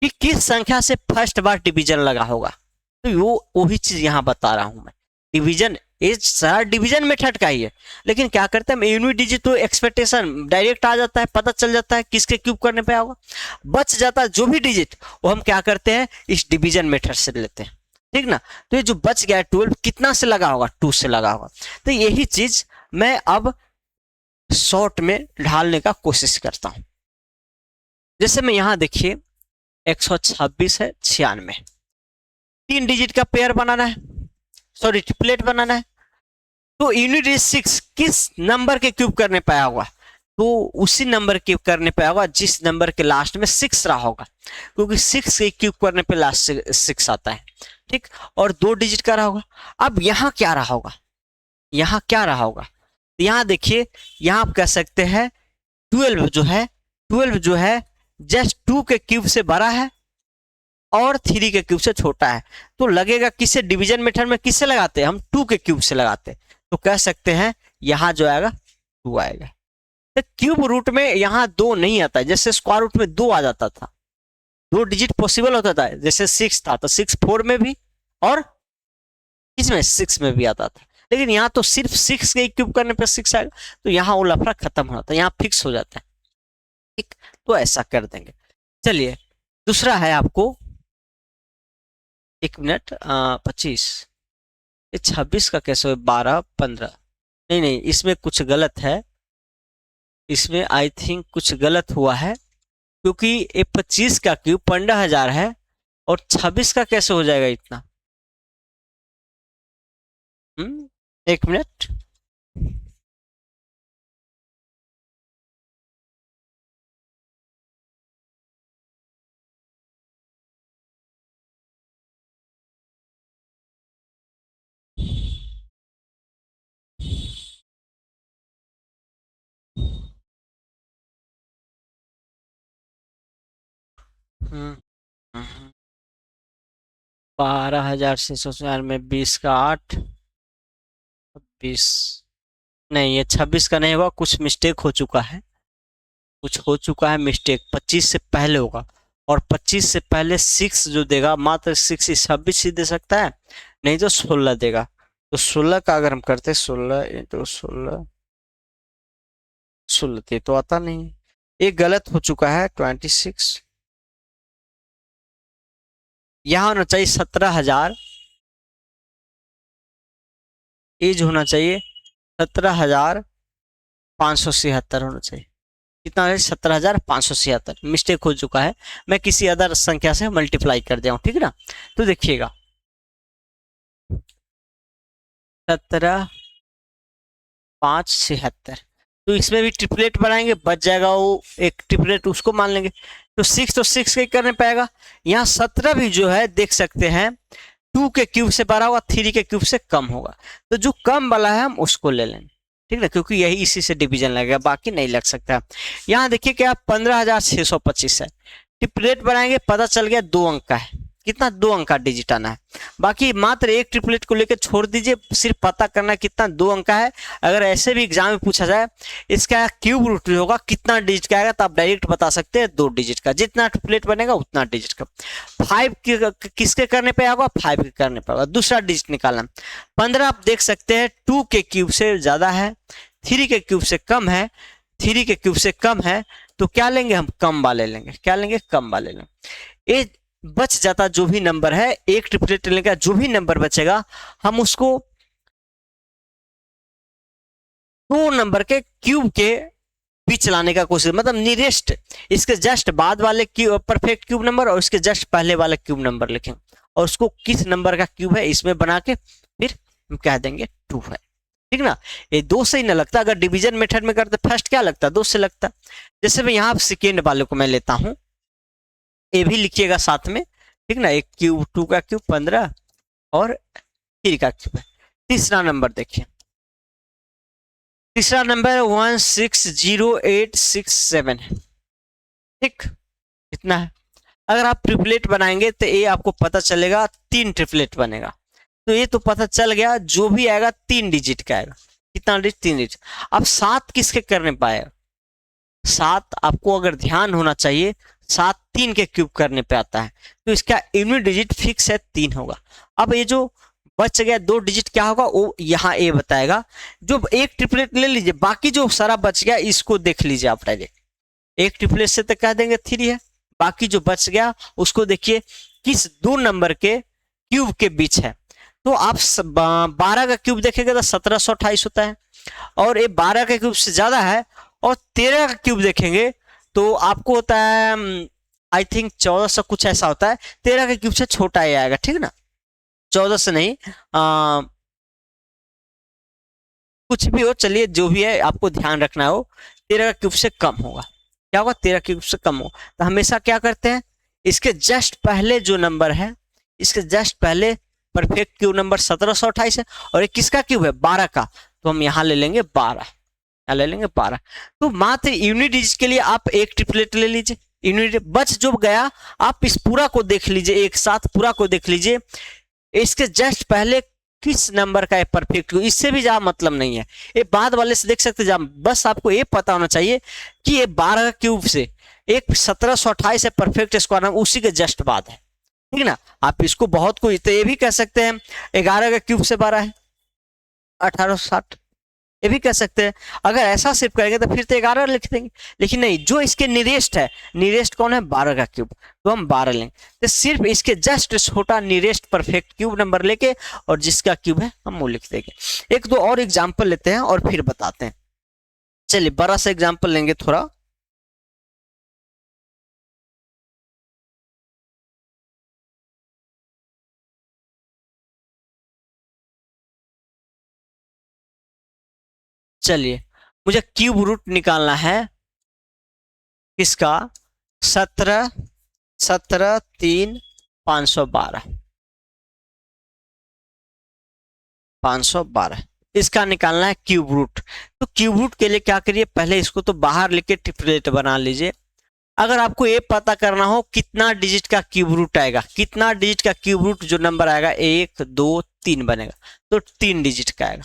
[SPEAKER 1] कि किस संख्या से फर्स्ट बार डिवीजन लगा होगा। तो वो वही चीज यहां बता रहा हूं मैं। डिवीजन, ये सारा डिवीजन मेथड का ही है, लेकिन क्या करते हैं, यूनिट डिजिट तो एक्सपेक्टेशन डायरेक्ट आ जाता है, पता चल जाता है किसके क्यूब करने पे होगा। बच जाता है जो भी डिजिट, वो हम क्या करते हैं, इस डिवीजन मेथड से लेते हैं, ठीक ना। तो ये जो बच गया है 12, कितना से लगा होगा, 2 से लगा होगा। तो यही चीज मैं अब शॉर्ट में ढालने का कोशिश करता हूं। जैसे मैं यहां देखिए 126 है, 96, तीन डिजिट का पेयर बनाना है, सॉरी ट्रिपलेट बनाना है। तो यूनिट इज 6 किस नंबर के क्यूब करने पे आया होगा, तो उसी नंबर के करने पे आया होगा जिस नंबर के लास्ट में 6 रहा होगा, क्योंकि 6 के क्यूब करने पे लास्ट 6 आता है, ठीक। और दो डिजिट का रहा होगा। अब यहाँ क्या रहा होगा, यहाँ क्या रहा होगा, यहाँ देखिए, यहाँ आप कह सकते हैं 12 जो है, 12 जो है जस्ट 2 के क्यूब से बड़ा है और 3 के क्यूब से छोटा है। तो लगेगा किसे, डिवीजन मेथड में किससे लगाते हैं हम, 2 के क्यूब से लगाते हैं। तो कह सकते हैं यहां जो आएगा 2 आएगा। तो क्यूब रूट में यहां दो नहीं आता है, जैसे स्क्वायर रूट में दो आ जाता था, दो डिजिट पॉसिबल होता था, जैसे 6 था तो 6 4 में भी और इसमें 6 में भी आता था। लेकिन यहाँ तो सिर्फ 6 के क्यूब करने पर 6 आएगा, तो यहाँ वो लफड़ा खत्म हो जाता है, यहाँ फिक्स हो जाता है, ठीक। तो ऐसा कर देंगे। चलिए दूसरा है आपको, एक मिनट, 25, ये 26 का कैसे हो, 12 15, नहीं नहीं इसमें कुछ गलत है, इसमें आई थिंक कुछ गलत हुआ है, क्योंकि ये 25 का क्यूब 15,000 है और 26 का कैसे हो जाएगा इतना। एक मिनट। हम्म, हम्म, 12,600 में 20 का 8, 20 नहीं, ये 26 का नहीं होगा, कुछ मिस्टेक हो चुका है, कुछ हो चुका है मिस्टेक, 25 से पहले होगा। और 25 से पहले 6 जो देगा, मात्र 6 ही 26 ही दे सकता है, नहीं तो 16 देगा। तो 16 का अगर हम करते हैं 16 इंटू 16, 16 तो आता नहीं, एक गलत हो चुका है। 26 यहाँ होना चाहिए 17,000, एज होना चाहिए 17,576 होना चाहिए। कितना है? 17,576, मिस्टेक हो चुका है, मैं किसी अदर संख्या से मल्टीप्लाई कर दिया हूँ, ठीक है ना। तो देखिएगा 17,576, तो इसमें भी ट्रिपलेट बनाएंगे, बच जाएगा वो एक ट्रिपलेट, उसको मान लेंगे। तो 6 तो 6 के करने पाएगा। यहाँ 17 भी जो है देख सकते हैं 2 के क्यूब से बड़ा होगा, 3 के क्यूब से कम होगा, तो जो कम वाला है हम उसको ले लेंगे, ठीक है, क्योंकि यही इसी से डिवीजन लगेगा, बाकी नहीं लग सकता। यहाँ देखिए क्या 15,625 है, ट्रिपलेट बनाएंगे, पता चल गया 2 अंक का है, कितना 2 अंक का डिजिट आना है। बाकी मात्र एक ट्रिपलेट को लेकर छोड़ दीजिए, सिर्फ पता करना कितना 2 अंक का है। अगर ऐसे भी एग्जाम में पूछा जाए इसका क्यूब रूट होगा कितना डिजिट का आएगा, तो आप डायरेक्ट बता सकते हैं 2 डिजिट का, जितना ट्रिपलेट बनेगा उतना डिजिट का। 5 किसके करने पे आएगा? 5 के करने पे आएगा, दूसरा डिजिट निकालना। 15 आप देख सकते हैं 2 के क्यूब से ज्यादा है, 3 के क्यूब से कम है, 3 के क्यूब से कम है, तो क्या लेंगे हम? कम वाले लेंगे। क्या लेंगे? कम वाले लेंगे। ये बच जाता जो भी नंबर है, एक ट्रिपलेट लेने का जो भी नंबर बचेगा हम उसको 2 नंबर के क्यूब के बीच लाने का कोशिश, मतलब नियरेस्ट, इसके जस्ट बाद वाले परफेक्ट क्यूब नंबर और इसके जस्ट पहले वाले क्यूब नंबर लिखें, और उसको किस नंबर का क्यूब है इसमें बना के फिर हम कह देंगे 2 है, ठीक ना। ये 2 से ही ना लगता, अगर डिवीजन मेथड में करते फर्स्ट क्या लगता? 2 से लगता। जैसे मैं यहाँ सेकेंड वाले को मैं लेता हूँ, ये भी लिखिएगा साथ में, ठीक ना। एक क्यूब, 2 का क्यूब 15 और 3 का क्यूब है। तीसरा नंबर देखिए, तीसरा नंबर 160867 है, ठीक, इतना है। अगर आप ट्रिपलेट बनाएंगे तो ये आपको पता चलेगा 3 ट्रिपलेट बनेगा, तो ये तो पता चल गया जो भी आएगा 3 डिजिट का आएगा। कितना डिजिट? 3 डिजिट। अब 7 किसके करने पाएगा? 7 आपको अगर ध्यान होना चाहिए, 7 3 के क्यूब करने पे आता है, तो इसका यूनिट डिजिट फिक्स है 3 होगा। अब ये जो बच गया 2 डिजिट क्या होगा वो यहाँ ए बताएगा। जो एक ट्रिपलेट ले लीजिए, बाकी जो सारा बच गया इसको देख लीजिए आप डायरेक्ट, एक ट्रिपलेट से तो कह देंगे 3 है, बाकी जो बच गया उसको देखिए किस 2 नंबर के क्यूब के बीच है। तो आप 12 का क्यूब देखेंगे तो 1728 होता है, और ये 12 का क्यूब से ज्यादा है, और 13 का क्यूब देखेंगे तो आपको होता है आई थिंक 1400 कुछ ऐसा होता है, 13 के क्यूब से छोटा ही आएगा, ठीक ना, 14 से नहीं, कुछ भी हो, चलिए जो भी है आपको ध्यान रखना हो, 13 का क्यूब से कम होगा। क्या होगा? 13 क्यूब से कम हो, तो हमेशा क्या करते हैं, इसके जस्ट पहले जो नंबर है, इसके जस्ट पहले परफेक्ट क्यूब नंबर 1728 है, और ये किसका क्यूब है? 12 का, तो हम यहाँ ले लेंगे 12, यहाँ ले लेंगे 12। तो मात्र यूनिट डिजिट के लिए आप एक ट्रिपलेट ले लीजिए, यूनिट बच जो गया आप इस पूरा को देख लीजिए, एक साथ पूरा को देख लीजिए, इसके जस्ट पहले किस नंबर का है परफेक्ट क्यूब, इससे भी ज्यादा मतलब नहीं है, ये बाद वाले से देख सकते हैं। बस आपको ये पता होना चाहिए कि ये 12 क्यूब से एक 1728 है परफेक्ट स्क्वायर नंबर, उसी के जस्ट बाद है, ठीक ना। आप इसको बहुत को तो ये भी कह सकते हैं 11 का क्यूब से 12 है 1860, ये भी कह सकते हैं। अगर ऐसा सिर्फ करेंगे तो फिर तो 11 लिख देंगे, लेकिन नहीं, जो इसके नियरेस्ट है, नियरेस्ट कौन है? 12 का क्यूब, तो हम 12 लेंगे। तो सिर्फ इसके जस्ट छोटा नियरेस्ट परफेक्ट क्यूब नंबर लेके और जिसका क्यूब है हम वो लिख देंगे। एक दो और एग्जाम्पल लेते हैं और फिर बताते हैं। चलिए बड़ा सा एग्जाम्पल लेंगे थोड़ा, चलिए मुझे क्यूब रूट निकालना है किसका? 17 17 3 512, 512 इसका निकालना है क्यूब रूट। तो क्यूब रूट के लिए क्या करिए, पहले इसको तो बाहर लेके ट्रिपलेट बना लीजिए, अगर आपको ये पता करना हो कितना डिजिट का क्यूब रूट आएगा, कितना डिजिट का क्यूब रूट जो नंबर आएगा 1 2 3 बनेगा, तो 3 डिजिट का आएगा।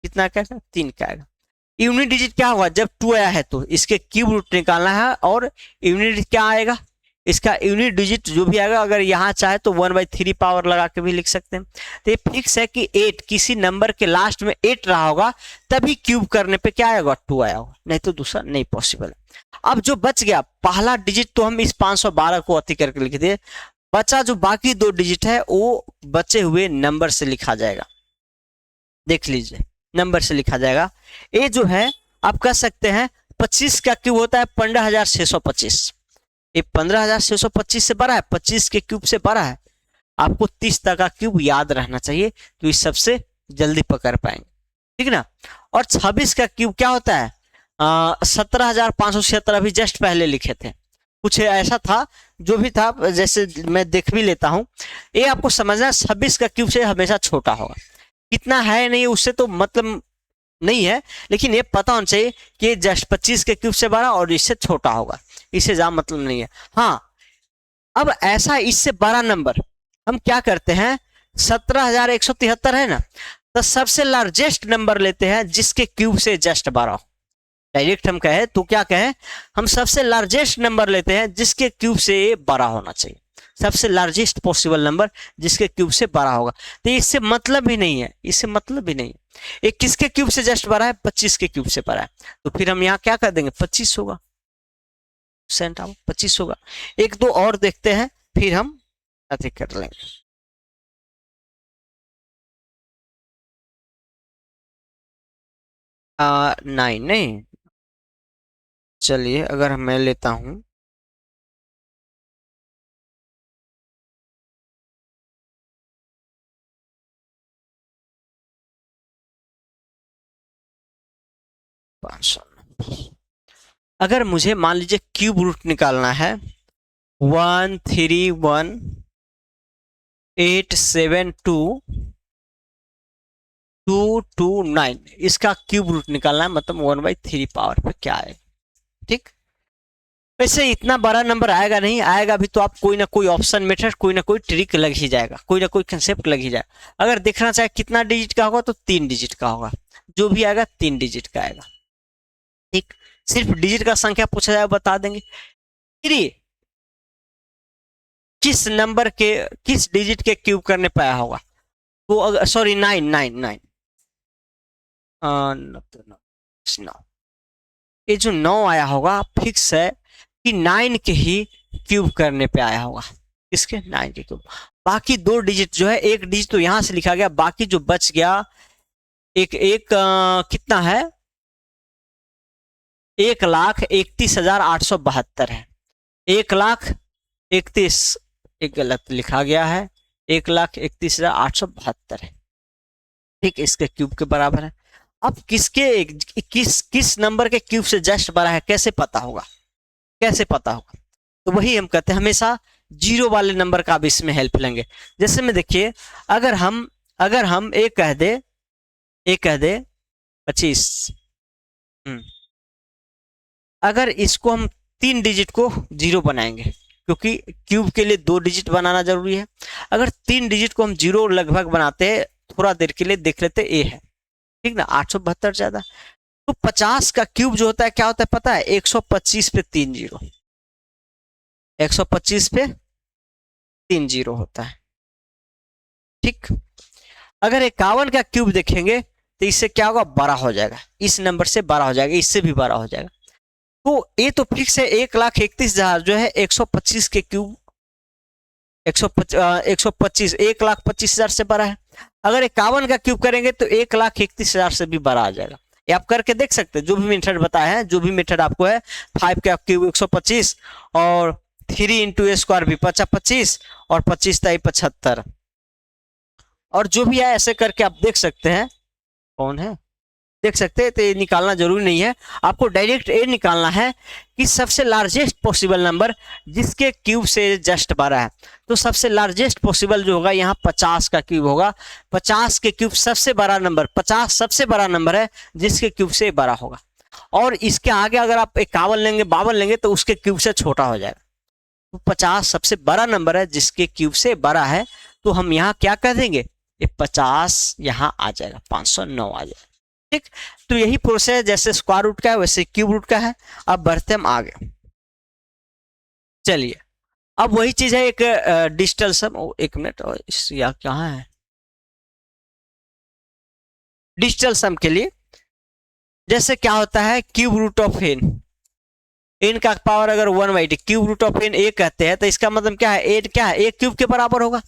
[SPEAKER 1] कितना का आएगा? 3 का आएगा। यूनिट डिजिट क्या होगा? जब 2 आया है तो इसके क्यूब रूट निकालना है, और यूनिट क्या आएगा? इसका यूनिट डिजिट जो भी आएगा, अगर यहाँ चाहे तो 1/3 पावर लगा के भी लिख सकते हैं। तो ये फिक्स है कि 8 किसी नंबर के लास्ट में 8 रहा होगा तभी क्यूब करने पे क्या आएगा? 2 आया होगा, नहीं तो दूसरा नहीं पॉसिबल है। अब जो बच गया पहला डिजिट तो हम इस 512 को अति करके लिख दिए, बचा जो बाकी 2 डिजिट है वो बचे हुए नंबर से लिखा जाएगा। देख लीजिए, नंबर से लिखा जाएगा। ये जो है आप कह सकते हैं 25 का क्यूब होता है 15,625। ये 15,625 से बड़ा है, 25 के क्यूब से बड़ा है। आपको 30 तक का क्यूब याद रहना चाहिए, तो इस सबसे जल्दी पकड़ पाएंगे, ठीक ना। और 26 का क्यूब क्या होता है? 17,576 अभी जस्ट पहले लिखे थे, कुछ ऐसा था जो भी था, जैसे मैं देख भी लेता हूं। ये आपको समझना है 26 का क्यूब से हमेशा छोटा होगा। कितना है नहीं उससे तो मतलब नहीं है, लेकिन ये पता होना चाहिए कि जस्ट 25 के क्यूब से बड़ा और इससे छोटा होगा, इससे ज्यादा मतलब नहीं है। हाँ, अब ऐसा इससे बड़ा नंबर हम क्या करते हैं? 17,173 है ना, तो सबसे लार्जेस्ट नंबर लेते हैं जिसके क्यूब से जस्ट बड़ा हो। डायरेक्ट हम कहें तो क्या कहें? हम सबसे लार्जेस्ट नंबर लेते हैं जिसके क्यूब से बड़ा होना चाहिए, सबसे लार्जेस्ट पॉसिबल नंबर जिसके क्यूब से बड़ा होगा। तो इससे मतलब ही नहीं है, इससे मतलब ही नहीं है। ये किसके क्यूब से जस्ट बड़ा है? 25 के क्यूब से बड़ा है, तो फिर हम यहाँ क्या कर देंगे? 25 होगा, 25 होगा। एक दो और देखते हैं फिर हम अधिक कर लेंगे। नाइन नहीं, चलिए अगर मैं लेता हूं अगर मुझे मान लीजिए क्यूब रूट निकालना है 131,872,229, इसका क्यूब रूट निकालना है, मतलब 1/3 पावर पे क्या है, ठीक। वैसे इतना बड़ा नंबर आएगा नहीं, आएगा भी तो आप कोई ना कोई ऑप्शन मेथड, कोई ना कोई ट्रिक लग ही जाएगा, कोई ना कोई कंसेप्ट लग ही जाएगा। अगर देखना चाहे कितना डिजिट का होगा तो 3 डिजिट का होगा, जो भी आएगा 3 डिजिट का आएगा, ठीक। सिर्फ डिजिट का संख्या पूछा जाए बता देंगे। फिर किस नंबर के किस डिजिट के क्यूब करने पे आया होगा? तो सॉरी 9 ये जो 9 आया होगा फिक्स है कि 9 के ही क्यूब करने पे आया होगा। किसके? 9 के क्यूब। बाकी 2 डिजिट जो है, एक डिजिट तो यहां से लिखा गया, बाकी जो बच गया एक एक कितना है? 1,31,872 है। 1,31,000 एक गलत लिखा गया है, 1,31,872 है, ठीक। इसके क्यूब के बराबर है। अब किस नंबर के क्यूब से जस्ट बड़ा है कैसे पता होगा? कैसे पता होगा? तो वही हम कहते हैं हमेशा जीरो वाले नंबर का अब इसमें हेल्प लेंगे। जैसे में देखिए, अगर हम एक कह दे 25, अगर इसको हम 3 डिजिट को जीरो बनाएंगे, क्योंकि क्यूब के लिए 2 डिजिट बनाना जरूरी है। अगर 3 डिजिट को हम जीरो लगभग बनाते हैं, थोड़ा देर के लिए देख लेते, ए है, ठीक ना, 872 ज्यादा। तो 50 का क्यूब जो होता है क्या होता है पता है? 125 पे 3 जीरो, 125 पे 3 जीरो होता है, ठीक। अगर 51 का क्यूब देखेंगे तो इससे क्या होगा? बड़ा हो जाएगा, इस नंबर से बड़ा हो जाएगा, इससे भी बड़ा हो जाएगा। तो ये तो फिक्स है 1,31,000 जो है 125 के क्यूब 125 1,25,000 से बड़ा है। अगर 51 का क्यूब करेंगे तो 1,31,000 से भी बड़ा आ जाएगा। ये आप करके देख सकते हैं, जो भी मेथड बताया है, जो भी मेथड आपको है। 5 का क्यूब 125 और 3 इंटू ए स्क्वायर भी 25 और 25 75, और जो भी है ऐसे करके आप देख सकते हैं। कौन है? देख सकते हैं। तो ये निकालना जरूरी नहीं है, आपको डायरेक्ट ये निकालना है कि सबसे लार्जेस्ट पॉसिबल नंबर जिसके क्यूब से जस्ट बड़ा है। तो सबसे लार्जेस्ट पॉसिबल जो होगा यहाँ 50 का क्यूब होगा। 50 के क्यूब सबसे बड़ा नंबर, 50 सबसे बड़ा नंबर है जिसके क्यूब से बड़ा होगा। और इसके आगे अगर आप 51 लेंगे 52 लेंगे तो उसके क्यूब से छोटा हो जाएगा। तो 50 सबसे बड़ा नंबर है जिसके क्यूब से बड़ा है, तो हम यहाँ क्या कर देंगे, ये 50 यहाँ आ जाएगा, 509 आ जाएगा। ठीक, तो यही प्रोसेस जैसे स्क्वायर रूट का है वैसे क्यूब रूट का है। अब बढ़ते हम आगे, चलिए अब वही चीज है एक डिजिटल सम। एक मिनट, और या कहाँ है डिजिटल सम के लिए, जैसे क्या होता है क्यूब रूट ऑफ एन का पावर अगर 1/t, cube root of N A कहते हैं, तो इसका मतलब क्या है, एन क्या है, ए क्यूब के बराबर होगा,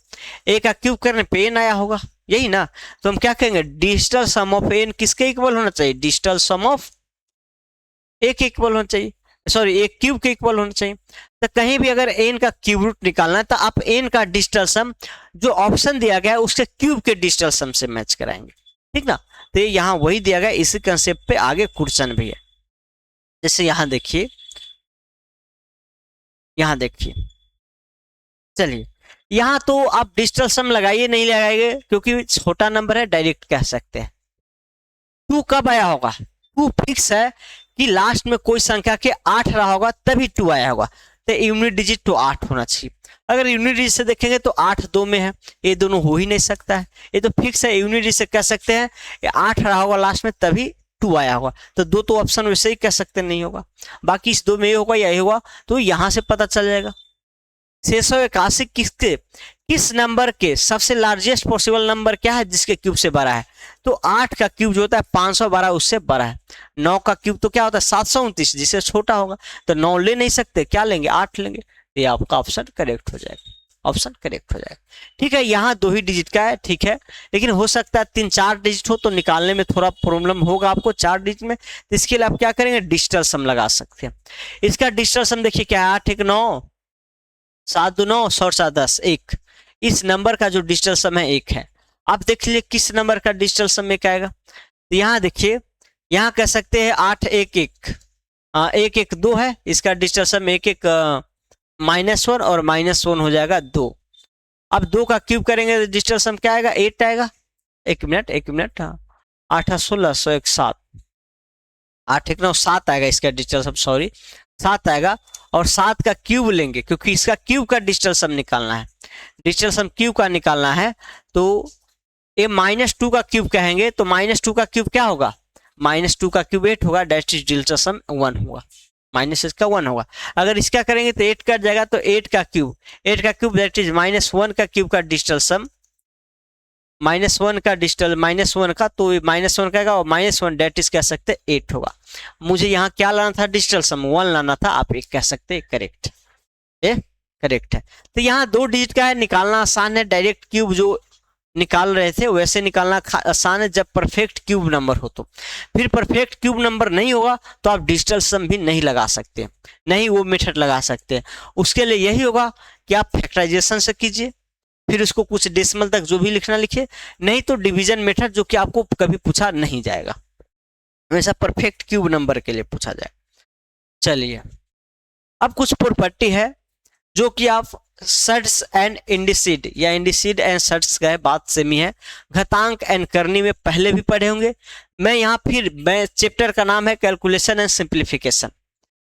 [SPEAKER 1] ए का क्यूब करने पे एन आया होगा, यही ना। तो हम क्या कहेंगे, डिजिटल सम ऑफ एन किसके इक्वल होना चाहिए, डिजिटल सम ऑफ ए के इक्वल होना चाहिए, सॉरी एक क्यूब के इक्वल होना चाहिए। तो कहीं भी अगर एन का क्यूब रूट निकालना है तो आप एन का डिजिटल सम जो ऑप्शन दिया गया है उसके क्यूब के डिजिटल सम से मैच कराएंगे, ठीक ना। तो यहाँ वही दिया गया, इसी कंसेप्ट पे आगे क्वेश्चन भी है। जैसे यहाँ देखिए, यहाँ देखिए, चलिए यहाँ तो आप डिजिटल सम लगाइए नहीं लगाएंगे क्योंकि छोटा नंबर है, डायरेक्ट कह सकते हैं। 2 कब आया होगा, 2 फिक्स है कि लास्ट में कोई संख्या के 8 रहा होगा तभी 2 आया होगा, तो यूनिट डिजिट तो 8 होना चाहिए। अगर यूनिट डिजिट से देखेंगे तो 8 2 में है, ये दोनों हो ही नहीं सकता है, ये तो फिक्स है। यूनिट डिजिट से कह सकते हैं 8 रहा होगा लास्ट में तभी 2 आया होगा, तो दो तो ऑप्शन वैसे ही कह सकते नहीं होगा, बाकी इस दो में ये होगा या ये होगा, तो यहां से पता चल जाएगा। 681 किस नंबर के सबसे लार्जेस्ट पॉसिबल नंबर क्या है जिसके क्यूब से बड़ा है, तो 8 का क्यूब जो होता है 512 उससे बड़ा है। 9 का क्यूब तो क्या होता है 729 जिससे छोटा होगा, तो 9 ले नहीं सकते, क्या लेंगे 8 लेंगे, ये आपका ऑप्शन करेक्ट हो जाएगा, ऑप्शन करेक्ट हो जाएगा। ठीक है, यहाँ 2 ही डिजिट का है, ठीक है, लेकिन हो सकता है 3-4 डिजिट हो तो निकालने में थोड़ा प्रॉब्लम होगा आपको 4 डिजिट में, तो इसके लिए आप क्या करेंगे, डिजिटल सम लगा सकते हैं। इसका डिजिटल सम देखिए क्या है, 8 1 9 7 2 9 7 7 10 1, इस नंबर का जो डिजिटल सम है 1 है। आप देख लीजिए किस नंबर का डिजिटल सम 1 आएगा, तो यहाँ देखिए, यहाँ कह सकते हैं 8 1 1 1 1 2 है, इसका डिजिटल सम 1 1 -1 और -1 हो जाएगा 2। अब 2 का क्यूब करेंगे तो डिजिटल सम क्या आएगा, 8 आएगा। एक मिनट, हाँ 8 16 101 7, 8 1 9 7 आएगा इसका डिजिटल सम, सॉरी 7 आएगा। और 7 का क्यूब लेंगे क्योंकि इसका क्यूब का डिजिटल सम निकालना है, डिजिटल सम क्यूब का निकालना है, तो ये -2 का क्यूब कहेंगे तो -2 का क्यूब क्या होगा, -2 का क्यूब 8 होगा, दैट इज डिजिटल सम 1 होगा, माइनस इसका 1 होगा। अगर इसका करेंगे तो 8 कट जाएगा, तो 8 का क्यूब दैट इज -1 का क्यूब का डिजिटल सम, -1 का डिजिटल -1 का, तो -1 का और -1 दैट इज कह सकते 8 होगा। मुझे यहाँ क्या लाना था, डिजिटल सम 1 लाना था, आप एक कह सकते करेक्ट, ये करेक्ट है। तो यहाँ 2 डिजिट का है, निकालना आसान है, डायरेक्ट क्यूब जो निकाल रहे थे वैसे निकालना आसान है जब परफेक्ट क्यूब नंबर हो। तो फिर परफेक्ट क्यूब नंबर नहीं होगा तो आप डिजिटल सम भी नहीं लगा सकते, नहीं वो मेथड लगा सकते। उसके लिए यही होगा कि आप फैक्टराइजेशन से कीजिए, फिर उसको कुछ डेसिमल तक जो भी लिखना लिखिए, नहीं तो डिवीजन मेथड जो कि आपको कभी पूछा नहीं जाएगा, हमेशा परफेक्ट क्यूब नंबर के लिए पूछा जाए। चलिए अब कुछ प्रॉपर्टी है जो कि आप सर्ट्स एंड इंडिसिड या इंडिसिड एंड सर्ट्स का है, बात सेम ही है, घातांक एंड करनी में पहले भी पढ़े होंगे। मैं चैप्टर का नाम है कैलकुलेशन एंड सिंप्लीफिकेशन,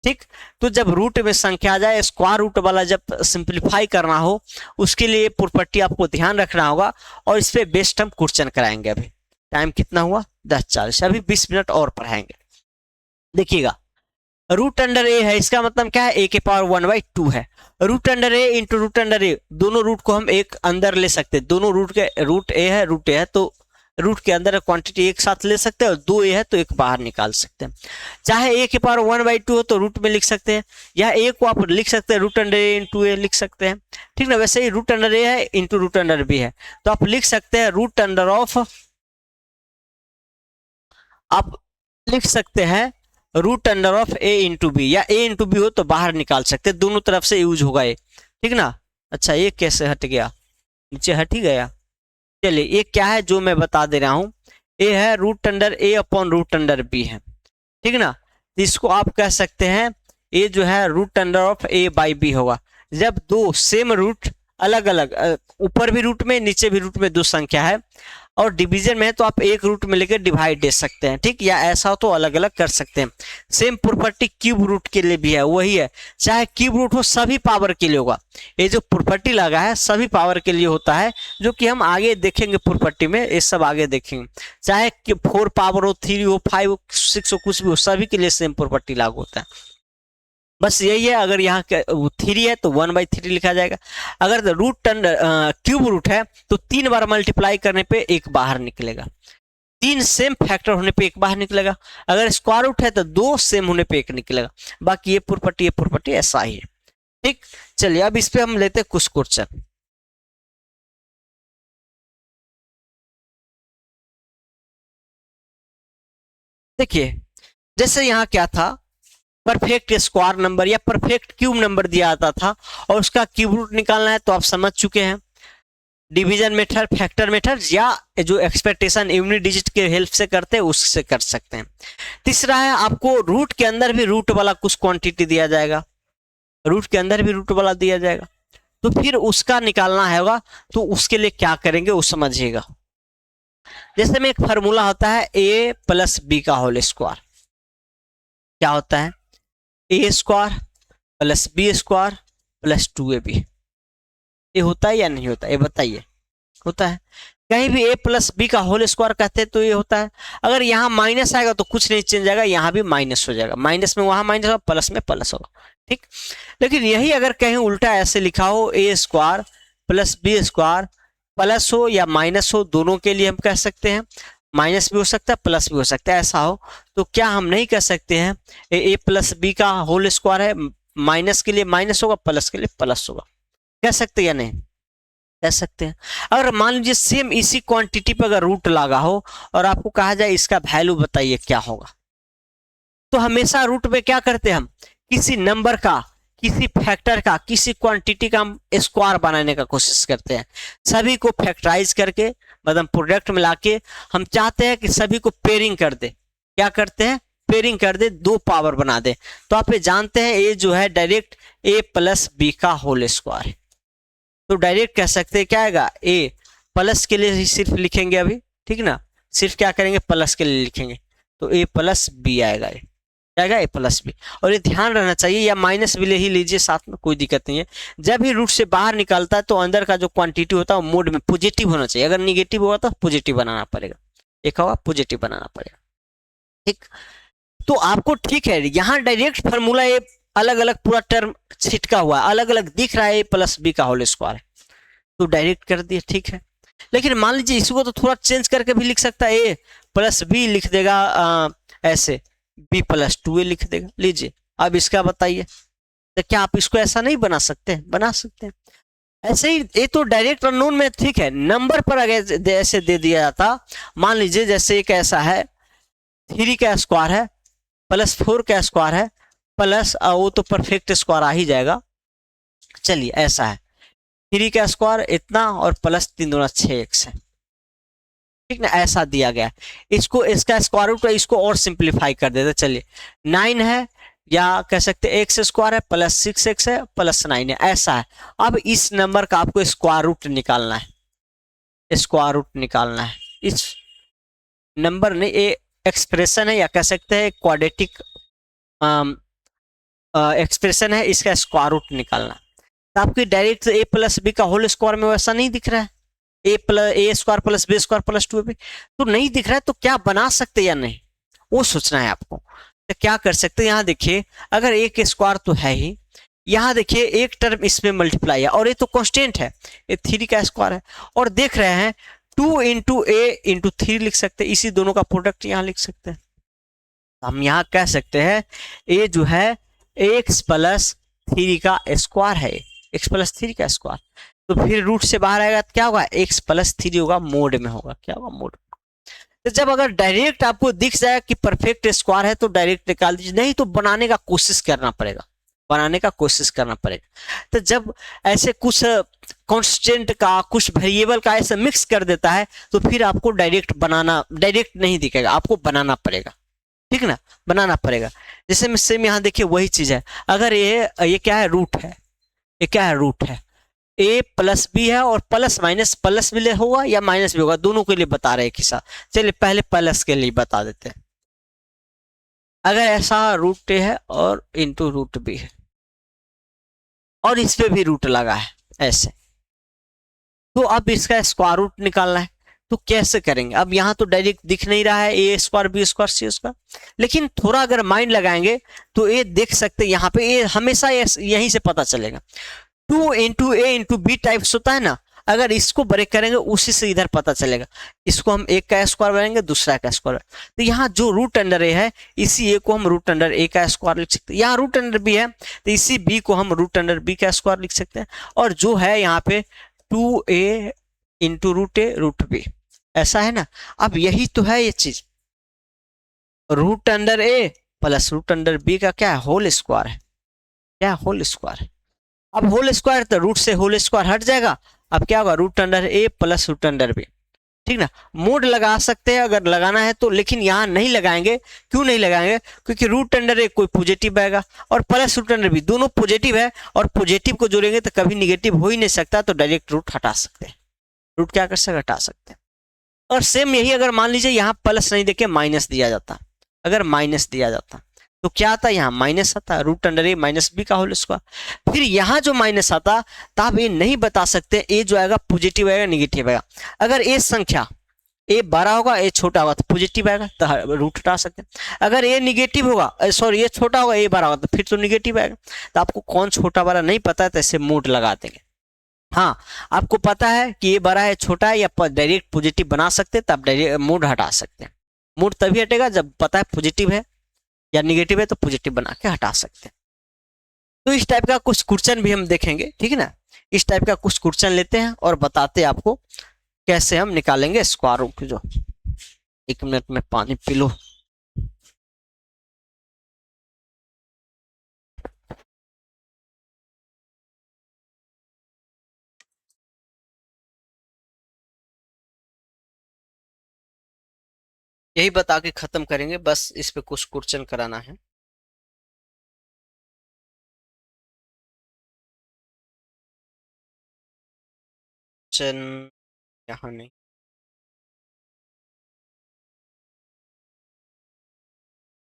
[SPEAKER 1] ठीक। तो जब रूट में संख्या आ जाए, स्क्वायर रूट वाला जब सिंप्लीफाई करना हो, उसके लिए प्रॉपर्टी आपको ध्यान रखना होगा, और इस पे बेस्ट हम क्वेश्चन कराएंगे। अभी टाइम कितना हुआ, 10:40, अभी 20 मिनट और पढ़ाएंगे। देखिएगा, रूट अंडर ए है, इसका मतलब क्या है, ए के पावर 1/2 है। रूट अंडर ए इंटू रूट अंडर ए, दोनों रूट को हम एक अंदर ले सकते हैं, दोनों रूट ए है तो रूट के अंदर क्वांटिटी एक साथ ले सकते हैं, और 2a है तो एक बाहर निकाल सकते हैं। चाहे ए के पावर 1/2 हो तो रूट में लिख सकते हैं, या ए को आप लिख सकते हैं रूट अंडर ए इंटू ए लिख सकते हैं, ठीक ना। वैसे ही रूट अंडर ए है इंटू रूट अंडर बी है, तो आप लिख सकते हैं रूट अंडर ऑफ, आप लिख सकते हैं root under of A into B, या ए इंटू बी हो तो बाहर निकाल सकते हैं, दोनों तरफ से यूज होगा ये, ठीक ना। अच्छा ये कैसे हट गया, नीचे हट ही गया। चलिए ये क्या है जो मैं बता दे रहा हूं, ए है रूट अंडर ए अपॉन रूट अंडर बी है, ठीक ना। इसको आप कह सकते हैं ए जो है root under of A by B होगा। जब दो सेम रूट अलग अलग, ऊपर भी रूट में नीचे भी रूट में दो संख्या है, और डिवीजन में है तो आप एक रूट में लेकर डिवाइड दे सकते हैं, ठीक, या ऐसा हो तो अलग अलग कर सकते हैं। सेम प्रॉपर्टी क्यूब रूट के लिए भी है, वही है, चाहे क्यूब रूट हो सभी पावर के लिए होगा। ये जो प्रॉपर्टी लगा है सभी पावर के लिए होता है, जो कि हम आगे देखेंगे प्रॉपर्टी में, ये सब आगे देखेंगे। चाहे 4 पावर हो, 3 हो, 5 हो, 6 हो, कुछ भी हो, सभी के लिए सेम प्रॉपर्टी लागू होता है। बस यही है, अगर यहाँ 3 है तो 1/3 लिखा जाएगा। अगर रूट क्यूब रूट है तो 3 बार मल्टीप्लाई करने पे एक बाहर निकलेगा, 3 सेम फैक्टर होने पे एक बाहर निकलेगा। अगर स्क्वायर रूट है तो 2 सेम होने पे एक निकलेगा। बाकी ये प्रॉपर्टी ऐसा ही है, ठीक। चलिए अब इस पे हम लेते हैं कुछ क्वेश्चन। देखिए जैसे यहाँ क्या था, परफेक्ट स्क्वायर नंबर या परफेक्ट क्यूब नंबर दिया आता था और उसका क्यूब रूट निकालना है, तो आप समझ चुके हैं डिवीजन मेथड, फैक्टर मेथड, या जो एक्सपेक्टेशन यूनिट डिजिट के हेल्प से करते हैं उससे कर सकते हैं। तीसरा है आपको रूट के अंदर भी रूट वाला कुछ क्वांटिटी दिया जाएगा, रूट के अंदर भी रूट वाला दिया जाएगा, तो फिर उसका निकालना होगा। तो उसके लिए क्या करेंगे वो समझिएगा। जैसे में एक फॉर्मूला होता है a प्लस बी का होल स्क्वायर, क्या होता है A square plus B square plus 2ab, ये होता है या नहीं होता, ये बताइए। होता है। कहीं भी a प्लस बी का होल स्क्वायर कहते हैं तो ये होता है। अगर यहाँ माइनस आएगा तो कुछ नहीं चेंज आएगा, यहाँ भी माइनस हो जाएगा, माइनस में वहां माइनस होगा, प्लस में प्लस होगा, ठीक। लेकिन यही अगर कहीं उल्टा ऐसे लिखा हो a square plus B square plus हो या माइनस हो, दोनों के लिए हम कह सकते हैं, माइनस भी हो सकता है प्लस भी हो सकता है, ऐसा हो तो क्या हम नहीं कह सकते हैं ए प्लस बी का होल स्क्वायर है, माइनस के लिए माइनस होगा, प्लस के लिए प्लस होगा, कह सकते हैं या नहीं, कह सकते हैं। अगर मान लीजिए सेम इसी क्वांटिटी पर अगर रूट लगा हो और आपको कहा जाए इसका वैल्यू बताइए क्या होगा, तो हमेशा रूट में क्या करते हैं हम, किसी नंबर का, किसी फैक्टर का, किसी क्वांटिटी का हम स्क्वायर बनाने का कोशिश करते हैं। सभी को फैक्टराइज करके मतलब प्रोडक्ट में लाके हम चाहते हैं कि सभी को पेयरिंग कर दे। क्या करते हैं, पेयरिंग कर दे, 2 पावर बना दे। तो आप ये जानते हैं ये जो है डायरेक्ट a प्लस बी का होल स्क्वायर है, तो डायरेक्ट कह सकते हैं क्या आएगा, a प्लस के लिए ही सिर्फ लिखेंगे अभी, ठीक ना, सिर्फ क्या करेंगे प्लस के लिए लिखेंगे, तो a प्लस बी आएगा, ये आएगा a प्लस बी। और ये ध्यान रहना चाहिए, या माइनस भी ले ही लीजिए साथ में, कोई दिक्कत नहीं है। जब भी रूट से बाहर निकलता है तो अंदर का जो क्वांटिटी होता है वो मोड में पॉजिटिव होना चाहिए, अगर निगेटिव होगा तो पॉजिटिव बनाना पड़ेगा, एक होगा पॉजिटिव बनाना पड़ेगा, ठीक। तो आपको ठीक है, यहाँ डायरेक्ट फॉर्मूला ये अलग अलग पूरा टर्म छिटका हुआ है, अलग अलग दिख रहा है, a प्लस बी का होल स्क्वायर, तो डायरेक्ट कर दिया, ठीक है। लेकिन मान लीजिए इसको तो थोड़ा चेंज करके भी लिख सकता है, a प्लस बी लिख देगा ऐसे, b प्लस 2a लिख देगा, लीजिए। अब इसका बताइए, तो क्या आप इसको ऐसा नहीं बना सकते, बना सकते हैं ऐसे ही। ये तो डायरेक्ट अननोन में ठीक है, नंबर पर अगर ऐसे दे दिया जाता, मान लीजिए जैसे एक ऐसा है 3 का स्क्वायर है प्लस 4 का स्क्वायर है प्लस वो तो परफेक्ट स्क्वायर आ ही जाएगा। चलिए ऐसा है 3 का स्क्वायर इतना और प्लस 3 दूना 6x है, ठीक ना, ऐसा दिया गया। इसको इसका स्क्वायर रूट इसको और सिंप्लीफाई कर देते, चलिए 9 है, या कह सकते हैं एक्स स्क्वायर है प्लस 6x है प्लस 9 है, ऐसा है। अब इस नंबर का आपको स्क्वायर रूट निकालना है, स्क्वायर रूट निकालना है इस नंबर ने, ये एक्सप्रेशन है या कह सकते हैं क्वाड्रेटिक एक्सप्रेशन है, इसका स्क्वायर रूट निकालना। तो आपकी डायरेक्ट a प्लस बी का होल स्क्वायर में वैसा नहीं दिख रहा है, a square plus B square plus 2ab, तो नहीं दिख रहा है, तो क्या बना सकते या नहीं वो सोचना है आपको। तो क्या कर सकते हैं, यहाँ देखिए अगर a के स्क्वायर तो है ही, यहाँ देखिए एक टर्म इसमें मल्टीप्लाई है और ये तो कांस्टेंट है, ये 3 का स्क्वायर है, और देख रहे हैं 2 इंटू a इंटू 3 लिख सकते हैं, इसी दोनों का प्रोडक्ट यहाँ लिख सकते हैं। हम यहाँ कह सकते हैं a जो है x प्लस 3 का स्क्वायर है, x प्लस 3 का स्क्वायर, तो फिर रूट से बाहर आएगा तो क्या होगा, x प्लस 3 होगा, मोड में होगा, क्या होगा मोड। तो जब अगर डायरेक्ट आपको दिख जाए कि परफेक्ट स्क्वायर है तो डायरेक्ट निकाल दीजिए, नहीं तो बनाने का कोशिश करना पड़ेगा, बनाने का कोशिश करना पड़ेगा। तो जब ऐसे कुछ कांस्टेंट का कुछ वेरिएबल का ऐसे मिक्स कर देता है तो फिर आपको डायरेक्ट बनाना, डायरेक्ट नहीं दिखेगा, आपको बनाना पड़ेगा, ठीक ना, बनाना पड़ेगा। जैसे सेम यहाँ देखिए वही चीज है, अगर ये क्या है रूट है, ये क्या है रूट है, ए प्लस बी है और प्लस माइनस प्लस भी होगा या माइनस भी होगा, दोनों के लिए बता रहे हैं एक ही साथ। चलिए पहले प्लस के लिए बता देते हैं। अगर ऐसा रूट ए है और इंटू रूट बी है और इस पे भी रूट लगा है ऐसे, तो अब इसका स्क्वायर रूट निकालना है। तो कैसे करेंगे? अब यहाँ तो डायरेक्ट दिख नहीं रहा है A square B square C square, लेकिन थोड़ा अगर माइंड लगाएंगे तो ये देख सकते हैं यहाँ पे ये हमेशा यहीं से पता चलेगा। 2 इंटू ए इंटू बी टाइप्स होता है ना, अगर इसको ब्रेक करेंगे उसी से इधर पता चलेगा। इसको हम एक का स्क्वायर बनाएंगे, दूसरा का स्क्वायर, तो यहाँ जो रूट अंडर ए है इसी ए को हम रूट अंडर ए का स्क्वायर लिख सकते हैं। यहाँ रूट अंडर बी है तो इसी बी को हम रूट अंडर बी का स्क्वायर लिख सकते हैं। और जो है यहाँ पे 2a इंटू रूट ए रूट बी, ऐसा है ना। अब यही तो है ये चीज, रूट अंडर ए प्लस रूट अंडर बी का क्या है, होल स्क्वायर है। क्या होल स्क्वायर है? अब होल स्क्वायर तो रूट से होल स्क्वायर हट जाएगा। अब क्या होगा, रूट अंडर ए प्लस रूट अंडर बी, ठीक ना। मोड लगा सकते हैं अगर लगाना है तो, लेकिन यहाँ नहीं लगाएंगे। क्यों नहीं लगाएंगे? क्योंकि रूट अंडर ए कोई पॉजिटिव आएगा और प्लस रूट अंडर बी दोनों पॉजिटिव है, और पॉजिटिव को जोड़ेंगे तो कभी निगेटिव हो ही नहीं सकता, तो डायरेक्ट रूट हटा सकते हैं। रूट क्या कर सकते, हटा सकते हैं। और सेम यही अगर मान लीजिए यहाँ प्लस नहीं देके माइनस दिया जाता, अगर माइनस दिया जाता तो क्या आता, यहाँ माइनस आता, रूट अंडर ए माइनस बी का होल स्क्वायर। फिर यहाँ जो माइनस आता तो आप ये नहीं बता सकते ए जो आएगा पॉजिटिव आएगा निगेटिव आएगा। अगर ए संख्या ए बड़ा होगा ए छोटा होगा तो पॉजिटिव आएगा, तो रूट हटा सकते हैं। अगर ए निगेटिव होगा, सॉरी ए छोटा होगा ए बड़ा होगा तो फिर तो निगेटिव आएगा। तो आपको कौन छोटा बड़ा नहीं पता है तो ऐसे मोड लगा देंगे। हाँ, आपको पता है कि ये बड़ा है छोटा है या डायरेक्ट पॉजिटिव बना सकते हैं, तब डायरेक्ट मोड हटा सकते हैं। मोड तभी हटेगा जब पता है पॉजिटिव है या निगेटिव है, तो पॉजिटिव बना के हटा सकते हैं। तो इस टाइप का कुछ क्वेश्चन भी हम देखेंगे, ठीक है ना। इस टाइप का कुछ क्वेश्चन लेते हैं और बताते हैं आपको कैसे हम निकालेंगे स्क्वायर रूट। जो 1 मिनट में पानी पी लो। यही बता के खत्म करेंगे, बस इस पे कुछ क्वेश्चन कराना है। क्वेश्चन यहाँ नहीं,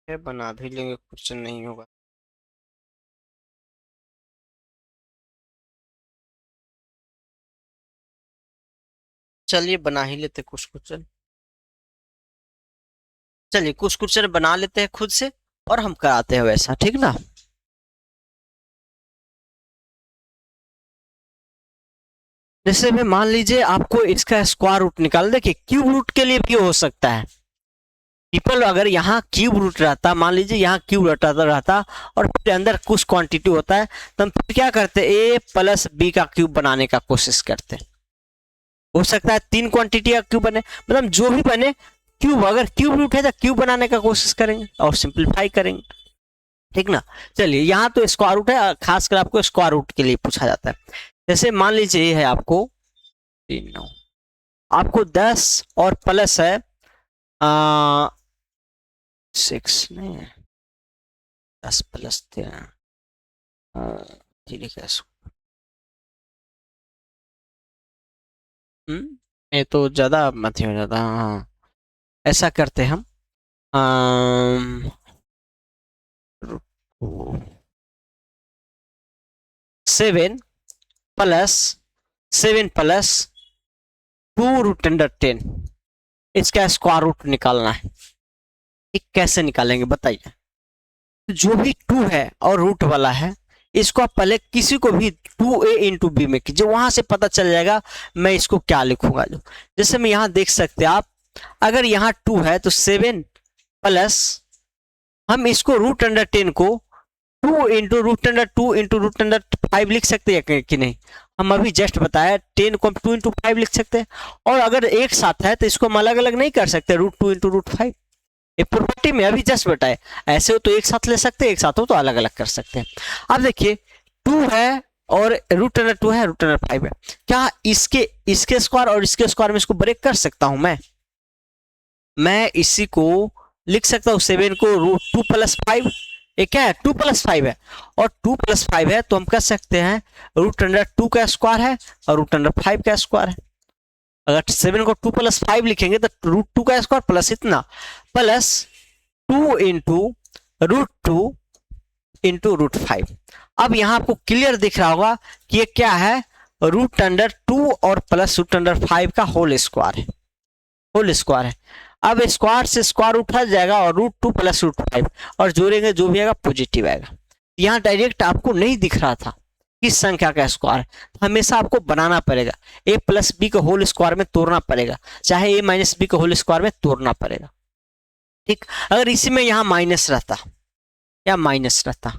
[SPEAKER 1] बना भी लेंगे, क्वेश्चन नहीं होगा। चलिए बना ही लेते कुछ क्वेश्चन। चलिए कुछ क्वेश्चन बना लेते हैं खुद से और हम कराते हैं वैसा, ठीक ना। जैसे में मान लीजिए आपको इसका स्क्वायर रूट निकाल, देखिए क्यूब रूट के लिए भी हो सकता है। पीपल अगर यहाँ क्यूब रूट रहता, मान लीजिए यहाँ क्यूब रहता और फिर अंदर कुछ क्वांटिटी होता है, तो हम फिर क्या करते, ए प्लस बी का क्यूब बनाने का कोशिश करते हैं। हो सकता है 3 क्वांटिटी का क्यूब बने, मतलब जो भी बने क्यूब, अगर क्यूब रूट है तो क्यूब बनाने का कोशिश करेंगे और सिंपलीफाई करेंगे, ठीक ना। चलिए यहाँ तो स्क्वायर रूट है, खासकर आपको स्क्वायर रूट के लिए पूछा जाता है। जैसे मान लीजिए ये है आपको 3 9, आपको 10 और प्लस है 6 नहीं है, 10 प्लस 13 ये तो ज्यादा मत हो जाता। हाँ, ऐसा करते हम 7 प्लस 7 प्लस 2 रूट अंडर 10, इसका स्क्वायर रूट निकालना है। कैसे निकालेंगे बताइए। जो भी 2 है और रूट वाला है, इसको आप पहले किसी को भी 2a इंटू बी में कीजिए, वहां से पता चल जाएगा मैं इसको क्या लिखूंगा। जो जैसे मैं यहाँ देख सकते हैं आप, अगर यहाँ 2 है तो 7 प्लस, हम इसको रूट अंडर 10 को 2 into root under 2 into root under 5 लिख सकते हैं कि नहीं। हम अभी जस्ट बताया 10 को हम 2 इंटू 5 लिख सकते हैं, और अगर एक साथ है तो इसको हम अलग अलग नहीं कर सकते, रूट 2 इंटू रूट 5। ये प्रॉपर्टी में अभी जस्ट बताए, ऐसे हो तो एक साथ ले सकते हैं, एक साथ हो तो अलग अलग कर सकते हैं। अब देखिए 2 है और रूट अंडर 2 है, रूट अंडर 5 है, क्या इसके स्क्वायर और इसके स्क्वायर में इसको ब्रेक कर सकता हूं मैं इसी को लिख सकता हूं 7 को रूट 2 प्लस 5, ये क्या है 2+5 है, और 2+5 है तो हम कह सकते हैं √2 का स्क्वायर है और √5 का स्क्वायर है। अगर 7 को 2+5 लिखेंगे तो √2 का स्क्वायर प्लस इतना प्लस 2 इंटू √2 इंटू √5। अब यहाँ आपको क्लियर दिख रहा होगा कि ये क्या है √2 और प्लस √5 का होल स्क्वायर है, होल स्क्वायर है। अब स्क्वायर से स्क्वायर उठा जाएगा और √2 प्लस √5 और जोड़ेंगे जो भी आएगा पॉजिटिव आएगा। यहाँ डायरेक्ट आपको नहीं दिख रहा था किस संख्या का स्क्वायर, हमेशा आपको बनाना पड़ेगा, a प्लस बी का होल स्क्वायर में तोड़ना पड़ेगा, चाहे a माइनस बी का होल स्क्वायर में तोड़ना पड़ेगा। ठीक, अगर इसी में यहाँ माइनस रहता या माइनस रहता,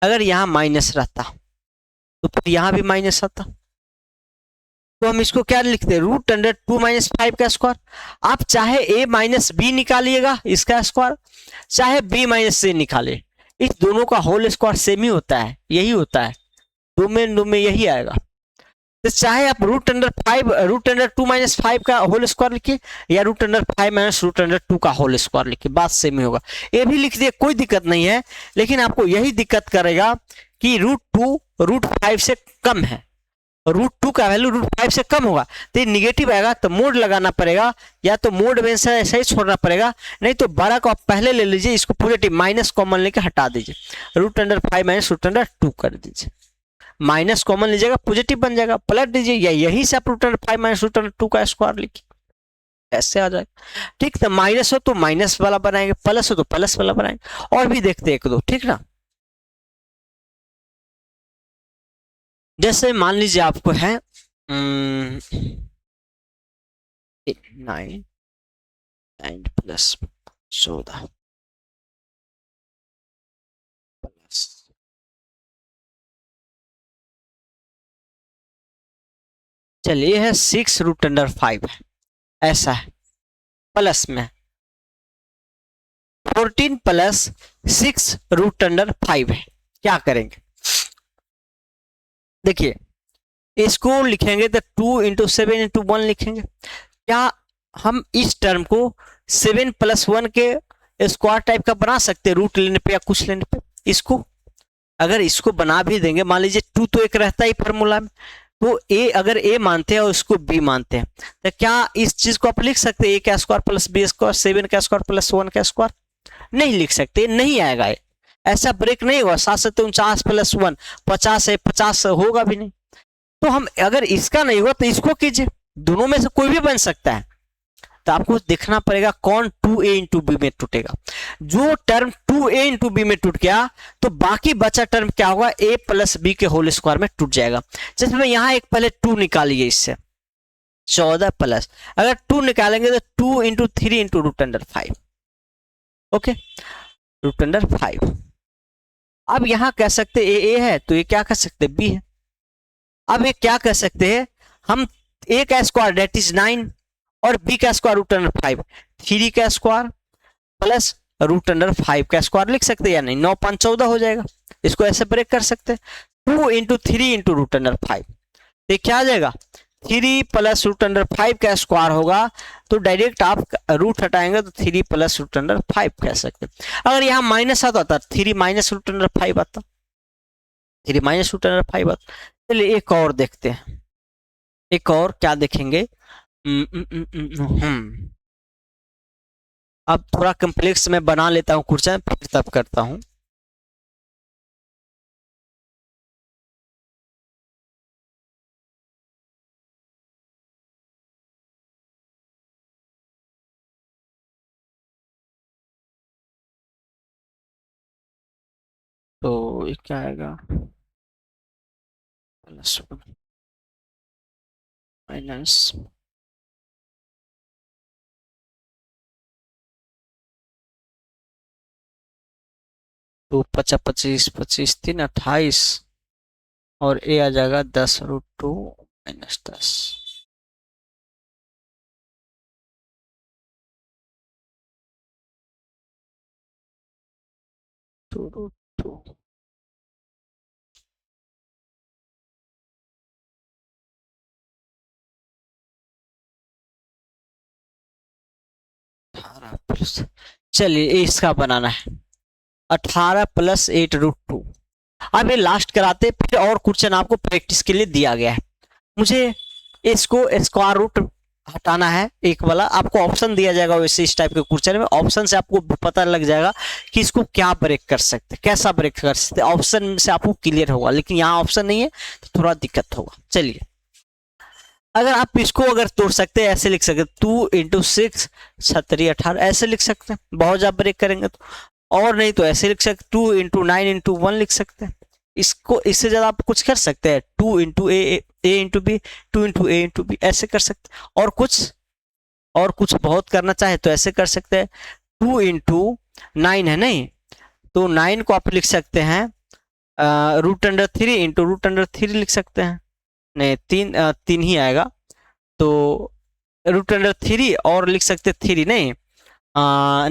[SPEAKER 1] अगर यहाँ माइनस रहता तो फिर यहाँ भी माइनस आता, तो हम इसको क्या लिखते हैं √2 माइनस 5 का स्क्वायर। आप चाहे a माइनस बी निकालिएगा इसका स्क्वायर, चाहे b माइनस c निकाले, इस दोनों का होल स्क्वायर सेम ही होता है, यही होता है, दो में यही आएगा। तो चाहे आप √2 माइनस 5 का होल स्क्वायर लिखिए या √5 माइनस √2 का होल स्क्वायर लिखिए, बात सेम ही होगा। ये भी लिख दिए कोई दिक्कत नहीं है, लेकिन आपको यही दिक्कत करेगा कि √2 √5 से कम है, √2 का वैल्यू √5 से कम होगा तो ये निगेटिव आएगा, तो मोड लगाना पड़ेगा, या तो मोड में से ऐसा ही छोड़ना पड़ेगा, नहीं तो 12 को आप पहले ले लीजिए, इसको पॉजिटिव माइनस कॉमन लेके हटा दीजिए, √5 माइनस √2 कर दीजिए, माइनस कॉमन लीजिएगा पॉजिटिव बन जाएगा, पलट दीजिए, या यही से आप √5 माइनस √2 का स्क्वायर लिखिए, ऐसे आ जाएगा। ठीक, तो माइनस हो तो माइनस वाला बनाएंगे, प्लस हो तो प्लस वाला बनाएंगे, और भी देखते एक दो, ठीक ना। जैसे मान लीजिए आपको है 9 प्लस 14 प्लस, चलिए है 6√5 है, ऐसा है, प्लस में 14 प्लस 6√5 है, क्या करेंगे देखिए, इसको लिखेंगे तो 2 इंटू 7 इंटू 1 लिखेंगे। क्या हम इस टर्म को 7 प्लस 1 के स्क्वायर टाइप का बना सकते हैं रूट लेने पे या कुछ लेने पे? इसको अगर इसको बना भी देंगे, मान लीजिए 2 तो एक रहता ही फॉर्मूला में, तो a अगर a मानते हैं और इसको b मानते हैं, तो क्या इस चीज को आप लिख सकते हैं a का स्क्वायर प्लस b स्क्वायर 7 का स्क्वायर प्लस 1 का स्क्वायर? नहीं लिख सकते, नहीं आएगा, ऐसा ब्रेक नहीं होगा। 7 प्लस 1 50 है, 50 होगा भी नहीं। तो हम अगर इसका नहीं हुआ तो इसको कीजिए, दोनों में से कोई भी बन सकता है, तो आपको देखना पड़ेगा कौन 2a इंटू बी में टूटेगा। जो टर्म 2a इंटू बी में टूट गया तो बाकी बचा टर्म क्या होगा, a प्लस बी के होल स्क्वायर में टूट जाएगा। जैसे यहाँ एक पहले 2 निकालिए, इससे 14 प्लस, अगर 2 निकालेंगे तो 2 इंटू 3 इंटू √5, ओके, √5। अब यहाँ कह सकते a है तो ये क्या कह सकते b है। अब ये क्या कह सकते हैं हम, a का स्क्वायर डेट इज 9 और b का स्क्वायर √5, 3 का स्क्वायर प्लस √5 का स्क्वायर लिख सकते हैं या नहीं, 9 5 14 हो जाएगा। इसको ऐसे ब्रेक कर सकते हैं, 2 इंटू 3 इंटू √5, ये क्या आ जाएगा 3 प्लस √5 का स्क्वायर होगा, तो डायरेक्ट आप रूट हटाएंगे तो 3 प्लस √5 कह सकते हैं। अगर यहाँ माइनस आता था 3 माइनस √5 आता, 3 माइनस √5 आता। चलिए एक और देखते हैं, एक और क्या देखेंगे, अब थोड़ा कम्प्लेक्स में बना लेता हूँ क्वेश्चन, फिर तब करता हूँ। तो ये क्या आएगा, प्लस माइनस तो 25 25 25 3 28 और ए आ जाएगा 10√2 माइनस 10। √2 18 प्लस, चलिए इसका बनाना है। 18 + 8√2। अब ये लास्ट कराते, फिर और क्वेश्चन आपको प्रैक्टिस के लिए दिया गया है। मुझे इसको स्क्वायर रूट हटाना है, एक वाला आपको ऑप्शन दिया जाएगा। वैसे इस टाइप के क्वेश्चन में ऑप्शन से आपको पता लग जाएगा कि इसको क्या ब्रेक कर सकते, कैसा ब्रेक कर सकते, ऑप्शन से आपको क्लियर होगा। लेकिन यहाँ ऑप्शन नहीं है तो थोड़ा दिक्कत होगा। चलिए, अगर आप इसको अगर तोड़ सकते हैं, ऐसे लिख सकते 2 × 6 36 18, ऐसे लिख सकते हैं बहुत ज्यादा ब्रेक करेंगे तो। और नहीं तो ऐसे लिख सकते 2 × 9 × 1 लिख सकते हैं। इसको इससे ज्यादा आप कुछ कर सकते हैं, 2 × a × b, 2 × a × b, ऐसे कर सकते हैं। और कुछ बहुत करना चाहे तो ऐसे कर सकते हैं, 2 × 9 है नहीं, तो 9 को आप लिख सकते हैं √3 × √3 लिख सकते हैं। नहीं, 3 ही आएगा, तो √3 और लिख सकते 3 नहीं,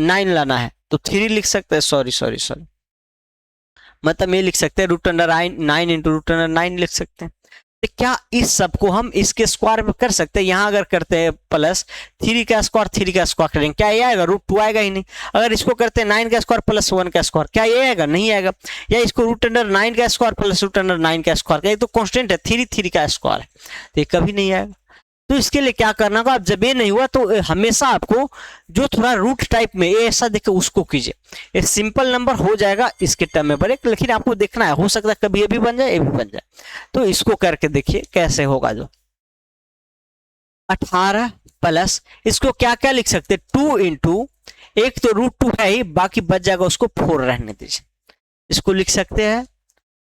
[SPEAKER 1] 9 लाना है तो 3 लिख सकते हैं। सॉरी, मतलब ये लिख सकते हैं √9 × √9 लिख सकते हैं। तो क्या इस सब को हम इसके स्क्वायर में कर सकते हैं? यहाँ अगर करते हैं प्लस 3 का स्क्वायर करेंगे, क्या ये आएगा? √2 आएगा ही नहीं। अगर इसको करते हैं 9 का स्क्वायर + 1 का स्क्वायर, क्या ये आएगा? नहीं आएगा। या इसको √9 का स्क्वायर + √9 का स्क्वायर, ये तो कांस्टेंट है, 3 का स्क्वायर है, तो ये कभी नहीं आएगा। तो इसके लिए क्या करना होगा, अब जब ये नहीं हुआ तो हमेशा आपको जो थोड़ा रूट टाइप में ये ऐसा देखे उसको कीजिए, ये सिंपल नंबर हो जाएगा इसके टर्म में ब्रेक। लेकिन आपको देखना है, हो सकता है कभी ये भी बन जाए, ये भी बन जाए। तो इसको करके देखिए कैसे होगा। जो 18 प्लस इसको क्या क्या लिख सकते हैं, 2 × एक तो √2 है ही, बाकी बच जाएगा, उसको 4 रहने दीजिए। इसको लिख सकते हैं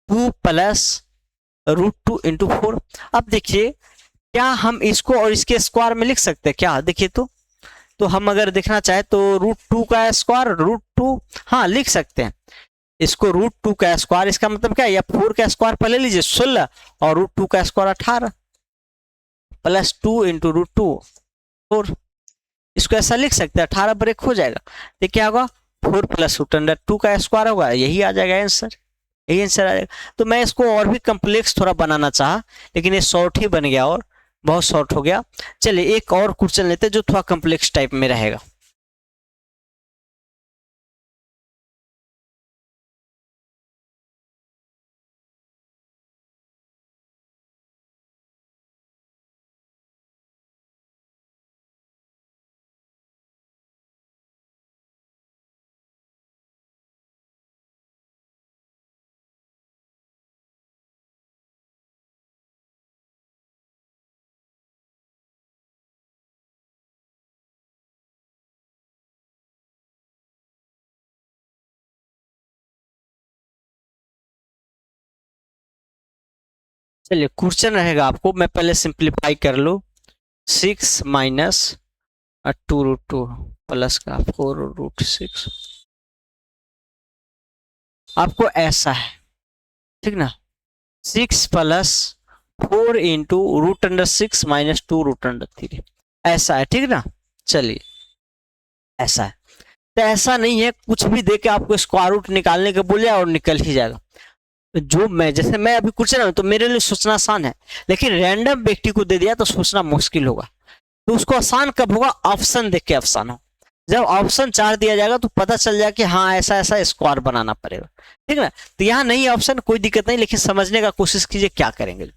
[SPEAKER 1] 2 + √2 × 4। अब देखिए क्या हम इसको और इसके स्क्वायर में लिख सकते हैं क्या? देखिए तो हम अगर देखना चाहे तो √2 का स्क्वायर, √2, हाँ लिख सकते हैं इसको √2 का स्क्वायर। इसका मतलब क्या है, या 4 का स्क्वायर पहले लीजिए 16 और √2 का स्क्वायर 18 + 2 × √2 4। इसको ऐसा लिख सकते हैं, 18 ब्रेक हो जाएगा। तो क्या होगा, 4 + √2 का स्क्वायर होगा, यही आ जाएगा आंसर, यही आंसर आ जाएगा। तो मैं इसको और भी कम्प्लेक्स थोड़ा बनाना चाहा, लेकिन ये शॉर्ट ही बन गया और बहुत शॉर्ट हो गया। चलिए एक और क्वेश्चन लेते हैं जो थोड़ा कम्प्लेक्स टाइप में रहेगा। चलिए क्वेश्चन रहेगा, आपको मैं पहले सिंप्लीफाई कर लूं। 6 - 2√2 प्लस का 4√6, आपको ऐसा है, ठीक ना। 6 + 4 × √6 - 2√3, ऐसा है, ठीक ना। चलिए ऐसा है, तो ऐसा नहीं है कुछ भी देके आपको स्क्वायर रूट निकालने के बोले और निकल ही जाएगा। जो मैं जैसे मैं अभी कुछ ना, तो मेरे लिए सोचना आसान है, लेकिन रैंडम व्यक्ति को दे दिया तो सोचना मुश्किल होगा। तो उसको आसान कब होगा, ऑप्शन देख के आसान हो। जब ऑप्शन 4 दिया जाएगा तो पता चल जाए कि हाँ ऐसा ऐसा स्क्वायर बनाना पड़ेगा, ठीक ना। तो यहाँ नहीं ऑप्शन, कोई दिक्कत नहीं, लेकिन समझने का कोशिश कीजिए क्या करेंगे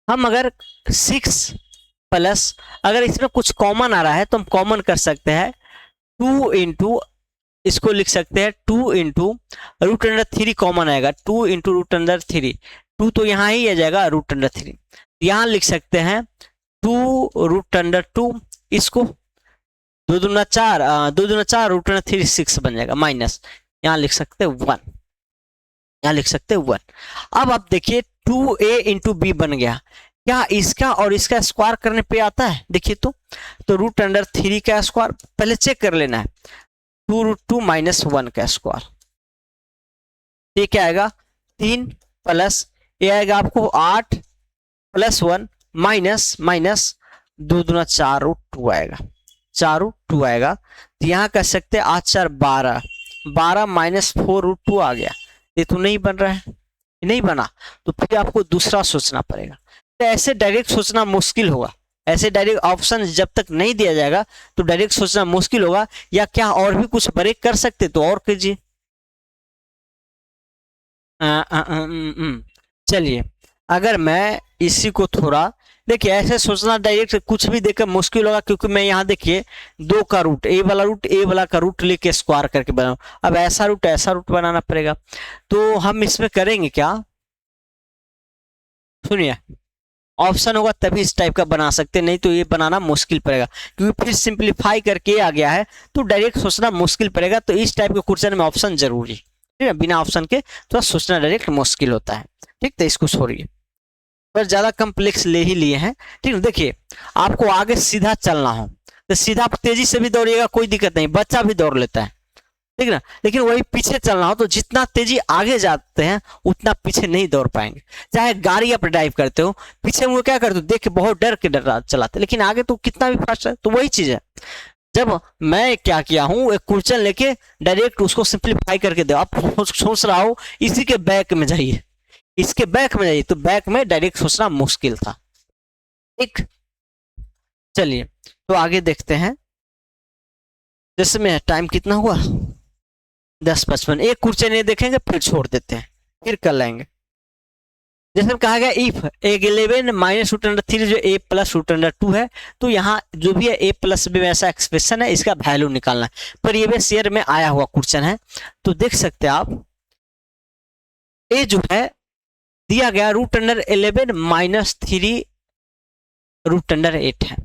[SPEAKER 1] हम। अगर 6 प्लस, अगर इसमें कुछ कॉमन आ रहा है तो हम कॉमन कर सकते हैं 2 × इसको लिख सकते हैं 2 × √3 कॉमन आएगा, 2 × √3, 2 तो यहाँ ही आ जाएगा, √3 यहाँ लिख सकते हैं 2 √2, इसको 2 दूना 4, 2 दूना 4, √3 6 बन जाएगा, माइनस यहाँ लिख सकते हैं 1, यहाँ लिख सकते हैं 1। अब आप देखिए 2a × b बन गया, क्या इसका और इसका स्क्वायर करने पे आता है? देखिए तो √3 का स्क्वायर पहले चेक कर लेना है, 2√2 - 1 का स्क्वायर, ये क्या आएगा 3 प्लस ये आएगा आपको 8 + 1 माइनस 2 दूना 4√2 आएगा, 4√2 आएगा। तो यहाँ कह सकते हैं 8 4 12, 12 - 4√2 आ गया। ये तो नहीं बन रहा है, नहीं बना, तो फिर आपको दूसरा सोचना पड़ेगा। तो ऐसे डायरेक्ट सोचना मुश्किल होगा, ऐसे डायरेक्ट ऑप्शन जब तक नहीं दिया जाएगा तो डायरेक्ट सोचना मुश्किल होगा। या क्या और भी कुछ ब्रेक कर सकते तो और कीजिए। चलिए अगर मैं इसी को थोड़ा देखिए, ऐसे सोचना डायरेक्ट कुछ भी देखकर मुश्किल होगा, क्योंकि मैं यहाँ देखिए 2 का रूट, ए वाला का रूट लेके स्क्वायर करके बनाऊं। अब ऐसा रूट बनाना पड़ेगा। तो हम इसमें करेंगे क्या, सुनिए, ऑप्शन होगा तभी इस टाइप का बना सकते, नहीं तो ये बनाना मुश्किल पड़ेगा, क्योंकि फिर सिंप्लीफाई करके आ गया है तो डायरेक्ट सोचना मुश्किल पड़ेगा। तो इस टाइप के क्वेश्चन में ऑप्शन जरूरी, ठीक है, बिना ऑप्शन के तो सोचना डायरेक्ट मुश्किल होता है। ठीक, तो इसको छोड़िए, पर ज्यादा कम्प्लेक्स ले ही लिए हैं। ठीक है, देखिए आपको आगे सीधा चलना हो तो सीधा आप तेजी से भी दौड़िएगा, कोई दिक्कत नहीं, बच्चा भी दौड़ लेता है, ठीक है ना। लेकिन वही पीछे चलना हो तो जितना तेजी आगे जाते हैं उतना पीछे नहीं दौड़ पाएंगे। चाहे गाड़ी आप ड्राइव करते हो, पीछे वो क्या करते हो, देख के बहुत डर के चलाते, लेकिन आगे तो कितना भी फास्ट है। तो वही चीज है, जब मैं क्या किया हूं, एक क्वेश्चन लेके डायरेक्ट उसको सिंप्लीफाई करके दो। आप सोच रहा हो इसी के बैक में जाइए, इसके बैक में जाइए, तो बैक में डायरेक्ट सोचना मुश्किल था। ठीक, चलिए तो आगे देखते हैं। जैसे में टाइम कितना हुआ, 10:55। एक क्वेश्चन ये देखेंगे फिर छोड़ देते हैं, फिर कर लेंगे। जैसे कहा गया if A 11 minus root under 3 जो ए प्लस रूट अंडर 2 है, तो यहाँ जो भी है ए प्लस बी में ऐसा एक्सप्रेशन है, इसका वैल्यू निकालना है। पर ये भी शेयर में आया हुआ क्वेश्चन है, तो देख सकते हैं आप, ए जो है दिया गया root under 11 minus 3 root under 8 है,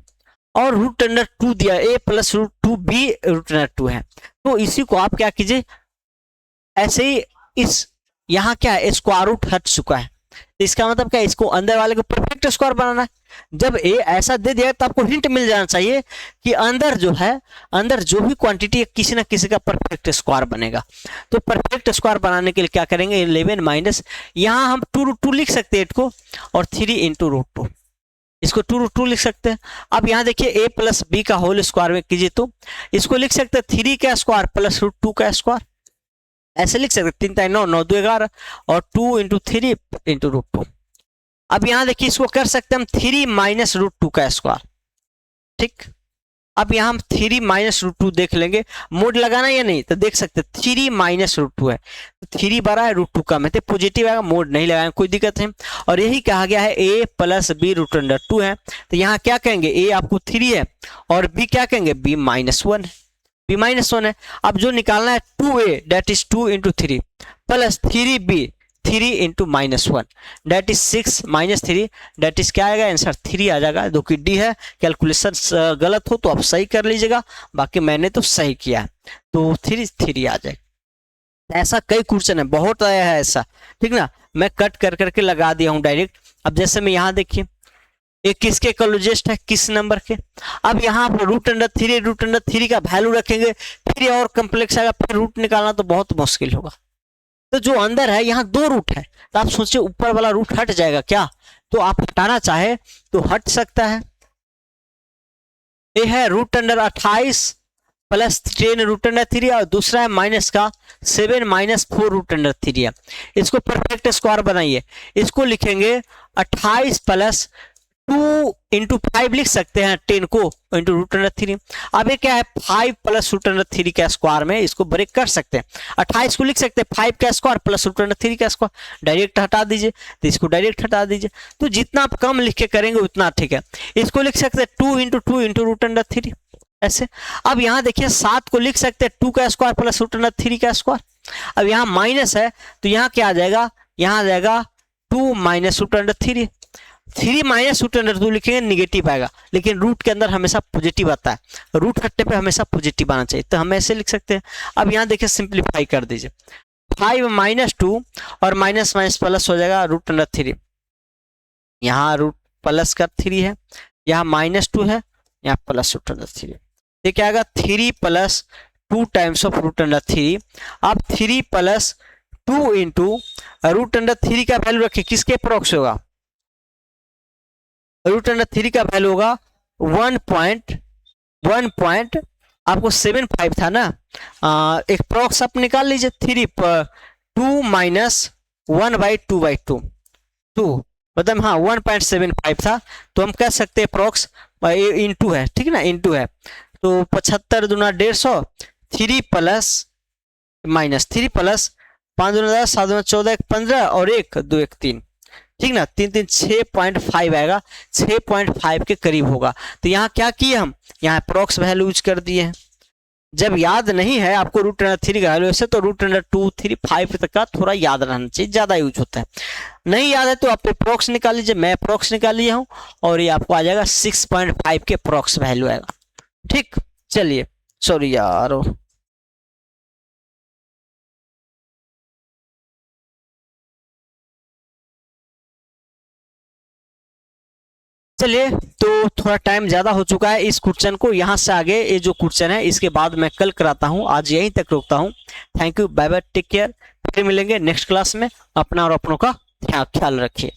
[SPEAKER 1] और रूट अंडर 2 दिया A plus root 2 B root under 2 है। तो इसी को आप क्या कीजिए, ऐसे ही इस यहाँ क्या है, स्क्वायर रूट हट चुका है, तो इसका मतलब क्या है, इसको अंदर वाले को परफेक्ट स्क्वायर बनाना है। जब ए ऐसा दे दिया तो आपको हिंट मिल जाना चाहिए कि अंदर जो है, अंदर जो भी क्वांटिटी है किसी ना किसी का परफेक्ट स्क्वायर बनेगा। तो परफेक्ट स्क्वायर बनाने के लिए क्या करेंगे, 11 माइनस, यहाँ हम 2√2 लिख सकते हैं 8 को, और 3 इंटू रूट 2, इसको 2√2 लिख सकते हैं। अब यहाँ देखिए ए प्लस बी का होल स्क्वायर में कीजिए तो इसको लिख सकते हैं 3 का स्क्वायर प्लस रूट 2 का स्क्वायर, ऐसे लिख सकते, 3 3 9 9 2 11, और 2 इंटू 3 इंटू रूट 2। अब यहां देखिए इसको कर सकते हैं हम 3 माइनस रूट 2 का स्क्वायर। ठीक, अब यहां हम 3 माइनस रूट 2 देख लेंगे, मोड लगाना या नहीं, तो देख सकते 3 माइनस रूट 2 है, तो 3 बड़ा है रूट 2 कम है, तो पॉजिटिव आएगा, मोड नहीं लगाएंगे, कोई दिक्कत नहीं। और यही कहा गया है ए प्लस बी रूट अंडर 2 है, तो यहाँ क्या कहेंगे, ए आपको 3 है और बी क्या कहेंगे, बी -1 है, बी -1 है। अब जो निकालना है 2a that is 2 into 3 plus 3b 3 into -1 that is 6 -3 that is क्या आएगा, आंसर 3 आ जाएगा, जो कि डी है। कैलकुलेशन गलत हो तो आप सही कर लीजिएगा, बाकी मैंने तो सही किया है, तो 3 आ जाएगा। ऐसा कई क्वेश्चन है, बहुत आया है ऐसा, ठीक ना, मैं कट कर करके लगा दिया हूँ डायरेक्ट। अब जैसे मैं यहाँ देखिए ये किसके क्लोजेस्ट है, किस नंबर के। अब यहाँ पर रूट अंडर 3 का वैल्यू रखेंगे, फिर ये और कम्प्लेक्स आएगा, फिर रूट निकालना तो बहुत मुश्किल होगा। तो जो अंदर है यहाँ 2 रूट है, तो आप सोचिए ऊपर वाला रूट हट जाएगा क्या, तो आप हटाना चाहे तो हट सकता है। ये है root under 28 plus 10 root under 3, और दूसरा है माइनस का 7 -4 रूट अंडर 3 है। इसको परफेक्ट स्क्वायर बनाइए, इसको लिखेंगे 28 प्लस 2 इंटू 5 लिख सकते हैं 10 को इंटू रूट अंडर 3। अब ये क्या है, 5 प्लस रूट अंडर 3 का स्क्वायर में इसको ब्रेक कर सकते हैं। 28 को लिख सकते हैं 5 का स्क्वायर प्लस रूट अंडर 3 का स्क्वायर, डायरेक्ट हटा दीजिए, तो इसको डायरेक्ट हटा दीजिए। तो जितना आप कम लिख के करेंगे उतना ठीक है। इसको लिख सकते हैं 2 इंटू रूट अंडर 3 ऐसे। अब यहाँ देखिए 7 को लिख सकते हैं 2 का स्क्वायर प्लस रूट अंडर 3 का स्क्वायर। अब यहाँ माइनस है तो यहाँ क्या आ जाएगा, यहाँ आ जाएगा 2 minus root under 3 minus root under 2 लिखेंगे निगेटिव आएगा, लेकिन रूट के अंदर हमेशा पॉजिटिव आता है, रूट हटने पे हमेशा पॉजिटिव आना चाहिए, तो हम ऐसे लिख सकते हैं। अब यहाँ देखिए सिंप्लीफाई कर दीजिए, 5 -2 और माइनस माइनस प्लस हो जाएगा रूट अंडर 3, यहाँ रूट प्लस का 3 है, यहाँ -2 है, यहाँ प्लस रूट अंडर 3, ये क्या आएगा 3 plus 2 times of root under 3। अब 3 प्लस 2 इंटू रूट अंडर 3 का वैल्यू रखिए, किसके अप्रोक्स होगा, रूट अंडर 3 का वैल्यू होगा 1 आपको 75 था ना, एक प्रॉक्स आप निकाल लीजिए, 3 पर 2 माइनस 1/2/2 2 मतलब हाँ 1.75 था, तो हम कह सकते हैं प्रॉक्स इंटू है, ठीक है ना, इंटू है। तो 75 दूना 150, 3 प्लस माइनस 3 प्लस 5 दूना 10, 7 दूना 14, 1 15 और 1 2 1 3, ठीक ना, 3 3 6.5 आएगा, 6.5 के करीब होगा। तो यहाँ क्या किए हम, यहाँ अप्रोक्स वैल्यू यूज कर दिए हैं। जब याद नहीं है आपको √3 का वैल्यू ऐसे, तो √2 3 5 तक का थोड़ा याद रहना चाहिए, ज्यादा यूज होता है। नहीं याद है तो आप अप्रोक्स निकाल लीजिए, मैं अप्रोक्स निकाल लिया हूँ और ये आपको आ जाएगा 6.5 के अप्रोक्स वैल्यू आएगा। ठीक, चलिए, सॉरी यार, चलिए, तो थोड़ा टाइम ज्यादा हो चुका है इस क्वेश्चन को, यहाँ से आगे ये जो क्वेश्चन है इसके बाद मैं कल कराता हूँ, आज यहीं तक रोकता हूँ। Thank you, bye bye, take care, फिर मिलेंगे नेक्स्ट क्लास में। अपना और अपनों का ख्याल रखिए।